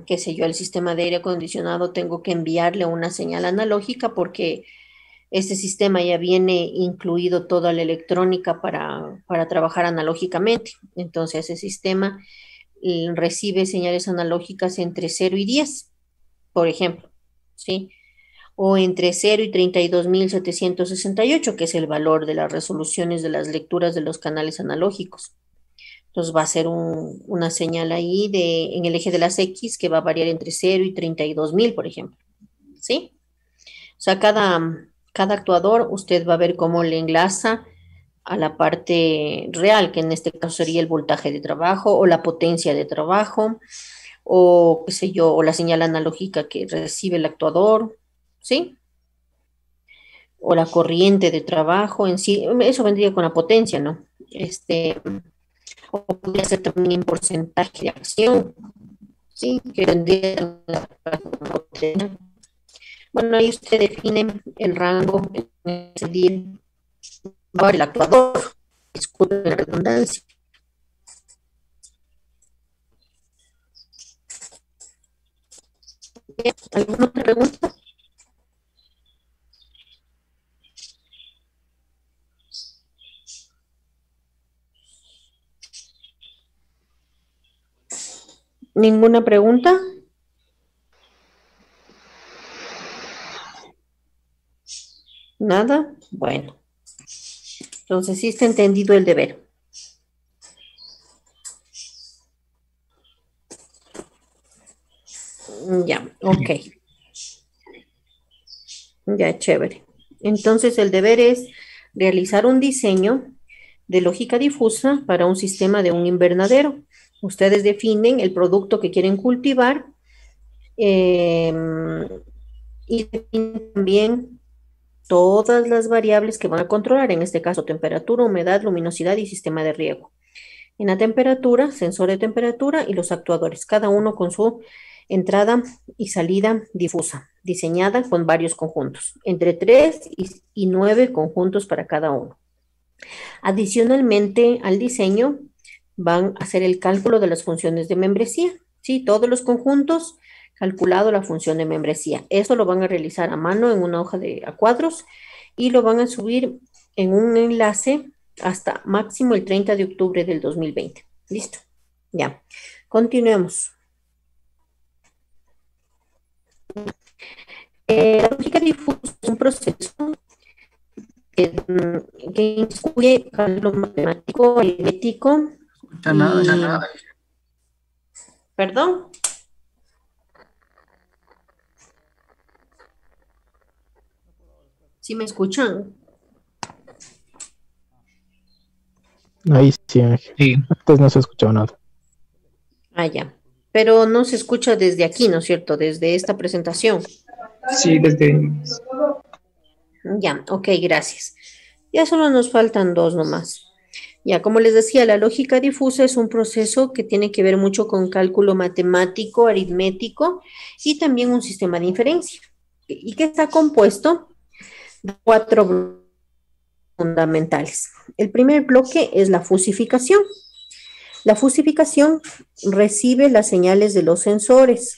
qué sé yo, el sistema de aire acondicionado tengo que enviarle una señal analógica porque este sistema ya viene incluido toda la electrónica para trabajar analógicamente. Entonces, ese sistema recibe señales analógicas entre 0 y 10, por ejemplo, ¿sí? O entre 0 y 32.768, que es el valor de las resoluciones de las lecturas de los canales analógicos. Entonces va a ser una señal ahí en el eje de las X que va a variar entre 0 y 32.000, por ejemplo. ¿Sí? O sea, cada actuador usted va a ver cómo le enlaza a la parte real, que en este caso sería el voltaje de trabajo o la potencia de trabajo, o qué sé yo, o la señal analógica que recibe el actuador, ¿sí? O la corriente de trabajo en sí, eso vendría con la potencia, ¿no? O podría ser también en porcentaje de acción, ¿sí? Que vendría. Bueno, ahí usted define el rango, el actuador, disculpe la redundancia. ¿Alguna otra pregunta? ¿Ninguna pregunta? ¿Nada? Bueno. Entonces sí está entendido el deber. Ya, ok. Ya, chévere. Entonces el deber es realizar un diseño de lógica difusa para un sistema de un invernadero. Ustedes definen el producto que quieren cultivar y definen también todas las variables que van a controlar, en este caso temperatura, humedad, luminosidad y sistema de riego. En la temperatura, sensor de temperatura y los actuadores, cada uno con su entrada y salida difusa, diseñada con varios conjuntos, entre 3 y 9 conjuntos para cada uno. Adicionalmente al diseño, van a hacer el cálculo de las funciones de membresía, ¿sí? Todos los conjuntos, calculado la función de membresía. Eso lo van a realizar a mano en una hoja a cuadros y lo van a subir en un enlace hasta máximo el 30 de octubre del 2020. ¿Listo? Ya. Continuemos. La lógica difusa es un proceso que incluye cálculo matemático, aritmético. Nada. ¿Perdón? ¿Sí me escuchan? Ahí sí, Ángel. Sí, Antes no se escuchaba nada. Ah, ya. Pero no se escucha desde aquí, ¿no es cierto? Desde esta presentación. sí, desde... Ya, ok, gracias. Ya solo nos faltan dos nomás. Ya, como les decía, la lógica difusa es un proceso que tiene que ver mucho con cálculo matemático, aritmético y también un sistema de inferencia. Y que está compuesto de 4 bloques fundamentales. El primer bloque es la fusificación. La fusificación recibe las señales de los sensores.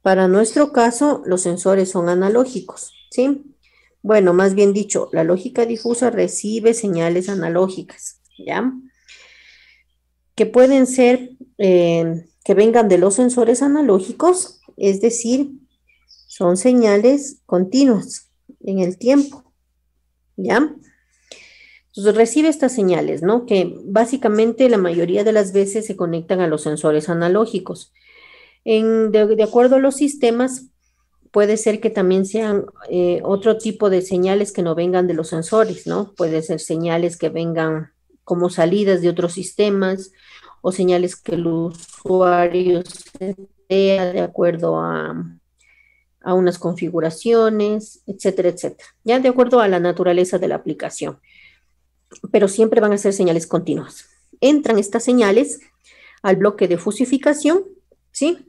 Para nuestro caso, los sensores son analógicos, ¿sí? Bueno, más bien dicho, la lógica difusa recibe señales analógicas, ¿ya? Que pueden ser, que vengan de los sensores analógicos, es decir, son señales continuas en el tiempo, ¿ya? Entonces recibe estas señales, ¿no? Que básicamente la mayoría de las veces se conectan a los sensores analógicos. De acuerdo a los sistemas, puede ser que también sean otro tipo de señales que no vengan de los sensores, ¿no? Puede ser señales que vengan como salidas de otros sistemas o señales que el usuario se vea de acuerdo a unas configuraciones, etcétera, etcétera, ya de acuerdo a la naturaleza de la aplicación. Pero siempre van a ser señales continuas. Entran estas señales al bloque de fusificación, ¿sí?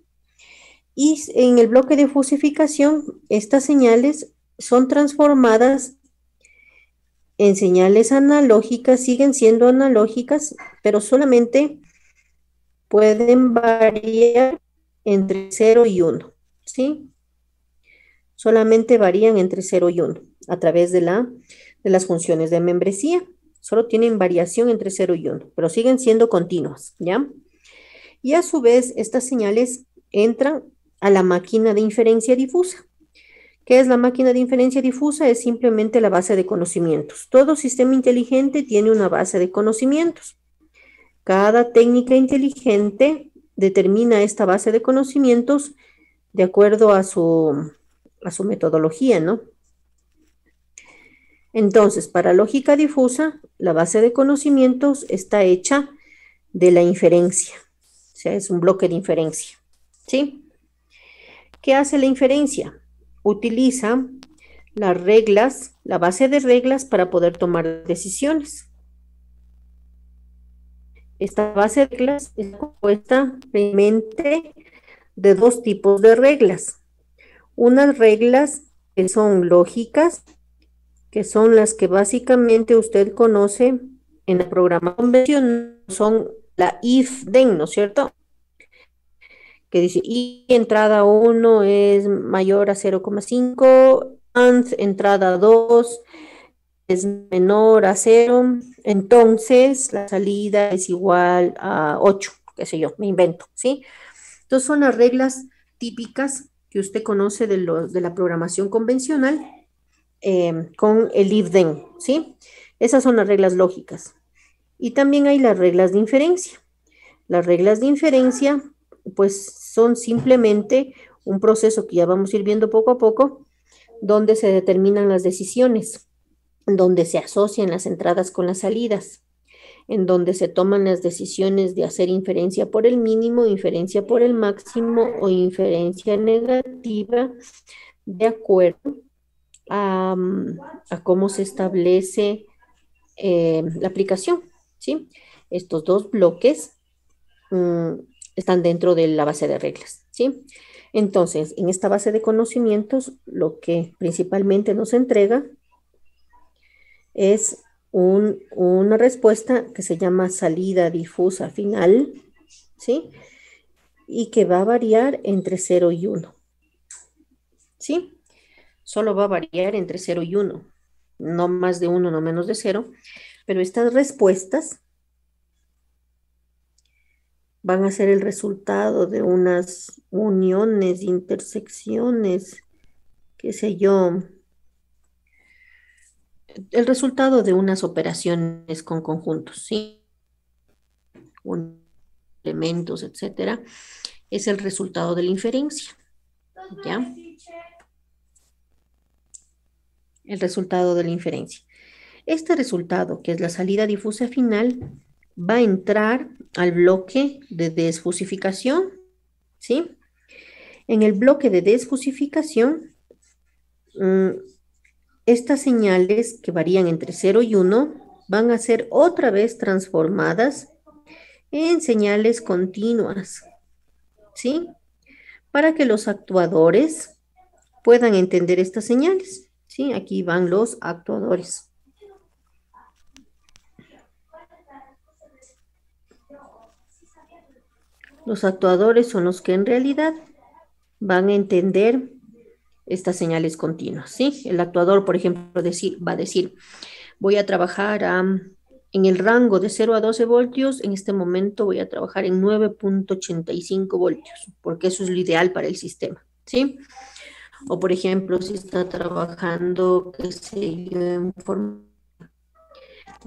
Y en el bloque de fusificación, estas señales son transformadas en señales analógicas, siguen siendo analógicas, pero solamente pueden variar entre 0 y 1, ¿sí? Solamente varían entre 0 y 1 a través de las funciones de membresía. Solo tienen variación entre 0 y 1, pero siguen siendo continuas, ¿ya? Y a su vez, estas señales entran a la máquina de inferencia difusa, ¿Qué es la máquina de inferencia difusa? Es simplemente la base de conocimientos. Todo sistema inteligente tiene una base de conocimientos. Cada técnica inteligente determina esta base de conocimientos de acuerdo a su metodología, ¿no? Entonces, para lógica difusa, la base de conocimientos está hecha de la inferencia. O sea, es un bloque de inferencia, ¿sí? ¿Qué hace la inferencia? Utiliza las reglas, la base de reglas para poder tomar decisiones. Esta base de reglas es compuesta realmente de dos tipos de reglas. Unas reglas que son lógicas, que son las que básicamente usted conoce en la programación convencional, son la if-then, ¿no es cierto? Que dice, y entrada 1 es mayor a 0,5, and entrada 2 es menor a 0, entonces la salida es igual a 8, qué sé yo, me invento, ¿sí? Entonces son las reglas típicas que usted conoce de la programación convencional con el if-then, ¿sí? Esas son las reglas lógicas. Y también hay las reglas de inferencia. Las reglas de inferencia, pues, son simplemente un proceso que ya vamos a ir viendo poco a poco, donde se determinan las decisiones, donde se asocian las entradas con las salidas, en donde se toman las decisiones de hacer inferencia por el mínimo, inferencia por el máximo o inferencia negativa, de acuerdo a cómo se establece la aplicación, ¿sí? Estos dos bloques están dentro de la base de reglas, ¿sí? Entonces, en esta base de conocimientos, lo que principalmente nos entrega es una respuesta que se llama salida difusa final, ¿sí? Y que va a variar entre 0 y 1, ¿sí? Solo va a variar entre 0 y 1, no más de 1, no menos de 0, pero estas respuestas van a ser el resultado de unas uniones, intersecciones, qué sé yo, el resultado de unas operaciones con conjuntos, ¿sí? Elementos, etcétera, es el resultado de la inferencia, ¿ya? El resultado de la inferencia. Este resultado, que es la salida difusa final, va a entrar al bloque de desfusificación, ¿sí? En el bloque de desfusificación, estas señales que varían entre 0 y 1 van a ser otra vez transformadas en señales continuas, ¿sí? Para que los actuadores puedan entender estas señales, ¿sí? Aquí van los actuadores. Los actuadores son los que en realidad van a entender estas señales continuas, ¿sí? El actuador, por ejemplo, va a decir, voy a trabajar en el rango de 0 a 12 voltios, en este momento voy a trabajar en 9.85 voltios, porque eso es lo ideal para el sistema, ¿sí? O, por ejemplo, si está trabajando, qué sé yo, en forma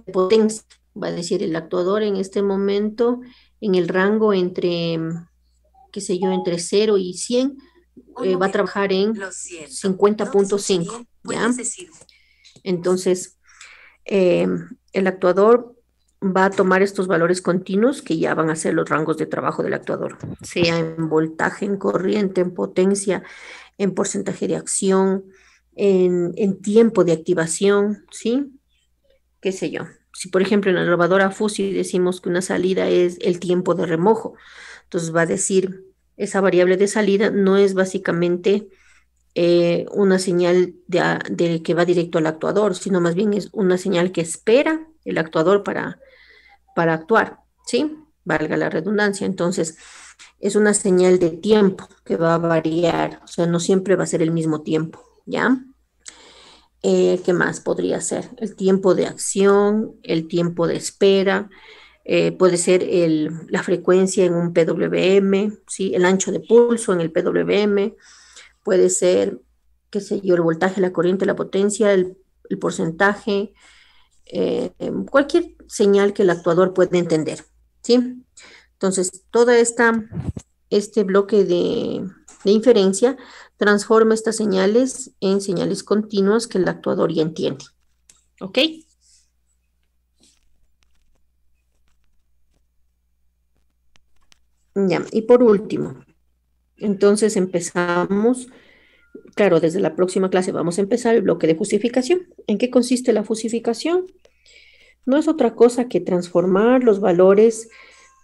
de potencia, va a decir el actuador en este momento, en el rango entre, qué sé yo, entre 0 y 100, va a trabajar en 50.5, ¿ya? Entonces, el actuador va a tomar estos valores continuos que ya van a ser los rangos de trabajo del actuador, sea en voltaje, en corriente, en potencia, en porcentaje de acción, en tiempo de activación, ¿sí? Qué sé yo. Si, por ejemplo, en la lavadora Fusi decimos que una salida es el tiempo de remojo, entonces va a decir, esa variable de salida no es básicamente una señal de que va directo al actuador, sino más bien es una señal que espera el actuador para actuar, ¿sí? Valga la redundancia. Entonces, es una señal de tiempo que va a variar, o sea, no siempre va a ser el mismo tiempo, ¿ya? ¿Qué más podría ser? El tiempo de acción, el tiempo de espera, puede ser la frecuencia en un PWM, ¿sí? El ancho de pulso en el PWM, puede ser qué sé yo, el voltaje, la corriente, la potencia, el porcentaje, cualquier señal que el actuador pueda entender, ¿sí? Entonces, este bloque de inferencia transforma estas señales en señales continuas que el actuador ya entiende, ¿ok? Ya, y por último, entonces empezamos, claro, desde la próxima clase vamos a empezar el bloque de fusificación. ¿En qué consiste la fusificación? No es otra cosa que transformar los valores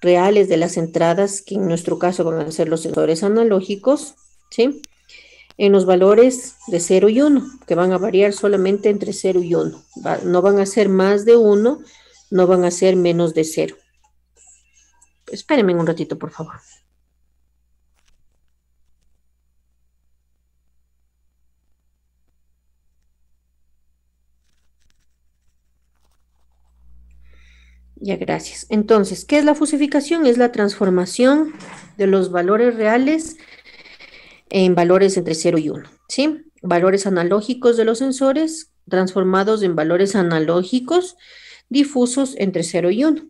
reales de las entradas, que en nuestro caso van a ser los sensores analógicos, ¿sí? En los valores de 0 y 1, que van a variar solamente entre 0 y 1. No van a ser más de 1, no van a ser menos de 0. Espérenme un ratito, por favor. Ya, gracias. Entonces, ¿qué es la fusificación? Es la transformación de los valores reales en valores entre 0 y 1, ¿sí? Valores analógicos de los sensores transformados en valores analógicos difusos entre 0 y 1.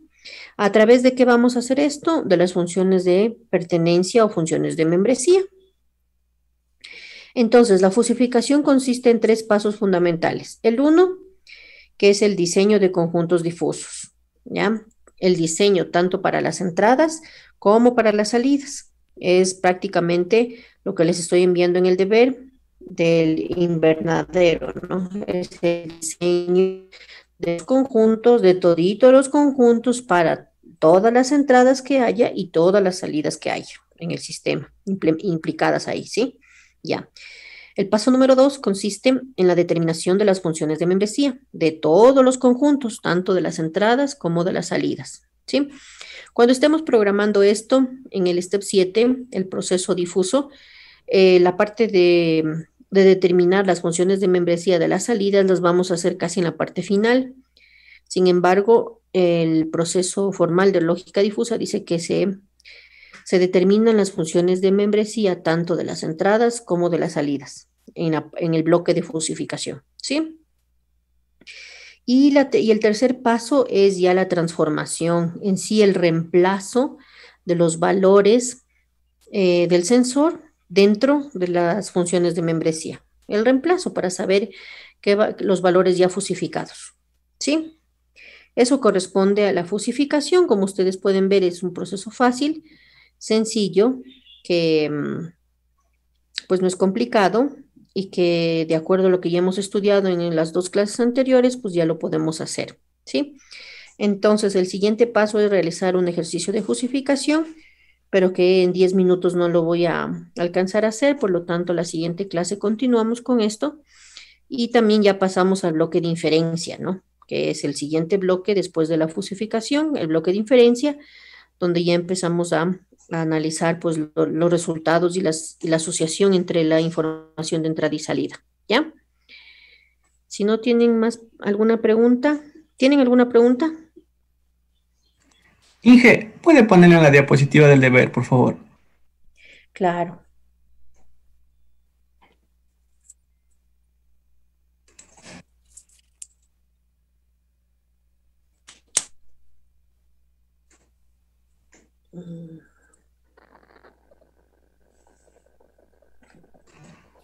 ¿A través de qué vamos a hacer esto? De las funciones de pertenencia o funciones de membresía. Entonces, la fusificación consiste en 3 pasos fundamentales. El 1, que es el diseño de conjuntos difusos, ¿ya? El diseño tanto para las entradas como para las salidas. Es prácticamente lo que les estoy enviando en el deber del invernadero, ¿no? Es el diseño de los conjuntos, de toditos los conjuntos para todas las entradas que haya y todas las salidas que haya en el sistema, implicadas ahí, ¿sí? Ya. El paso número 2 consiste en la determinación de las funciones de membresía de todos los conjuntos, tanto de las entradas como de las salidas, ¿sí? Cuando estemos programando esto en el step 7, el proceso difuso, la parte de determinar las funciones de membresía de las salidas las vamos a hacer casi en la parte final. Sin embargo, el proceso formal de lógica difusa dice que se determinan las funciones de membresía tanto de las entradas como de las salidas en el bloque de fusificación, ¿sí? Y el tercer paso es ya la transformación, en sí el reemplazo de los valores del sensor dentro de las funciones de membresía. El reemplazo para saber los valores ya fusificados, ¿sí? Eso corresponde a la fusificación. Como ustedes pueden ver, es un proceso fácil, sencillo, que pues no es complicado y que de acuerdo a lo que ya hemos estudiado en las 2 clases anteriores, pues ya lo podemos hacer, ¿sí? Entonces, el siguiente paso es realizar un ejercicio de fusificación, pero que en 10 minutos no lo voy a alcanzar a hacer, por lo tanto, la siguiente clase continuamos con esto y también ya pasamos al bloque de inferencia, ¿no? Que es el siguiente bloque después de la fusificación, el bloque de inferencia, donde ya empezamos a analizar pues los resultados y la asociación entre la información de entrada y salida, ¿ya? Si no tienen más alguna pregunta, ¿tienen alguna pregunta? Inge, ¿puede ponerle en la diapositiva del deber, por favor? Claro.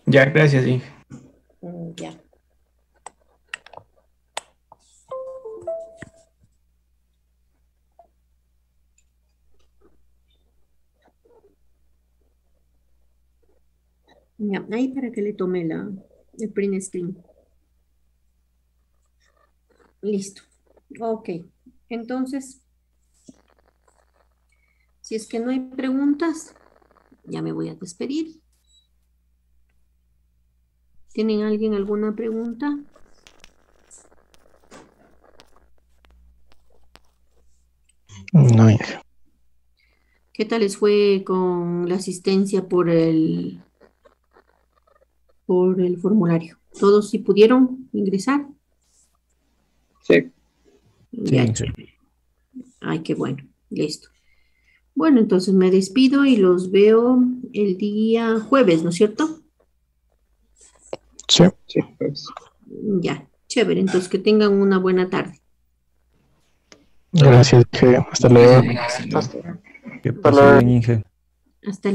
Ya, gracias, Inge. Ya. Ya, ahí para que le tome el print screen. Listo. Ok. Entonces, si es que no hay preguntas, ya me voy a despedir. ¿Tienen alguien alguna pregunta? No, Inge. ¿Qué tal les fue con la asistencia por el formulario? ¿Todos sí pudieron ingresar? Sí. Sí, Ya, Inge. chévere. Ay, qué bueno. Listo. Bueno, entonces me despido y los veo el día jueves, ¿no es cierto? Sí. Sí, pues. Ya, chévere. Entonces, que tengan una buena tarde. Gracias, Inge. Hasta luego. Que pase bien, Inge. Hasta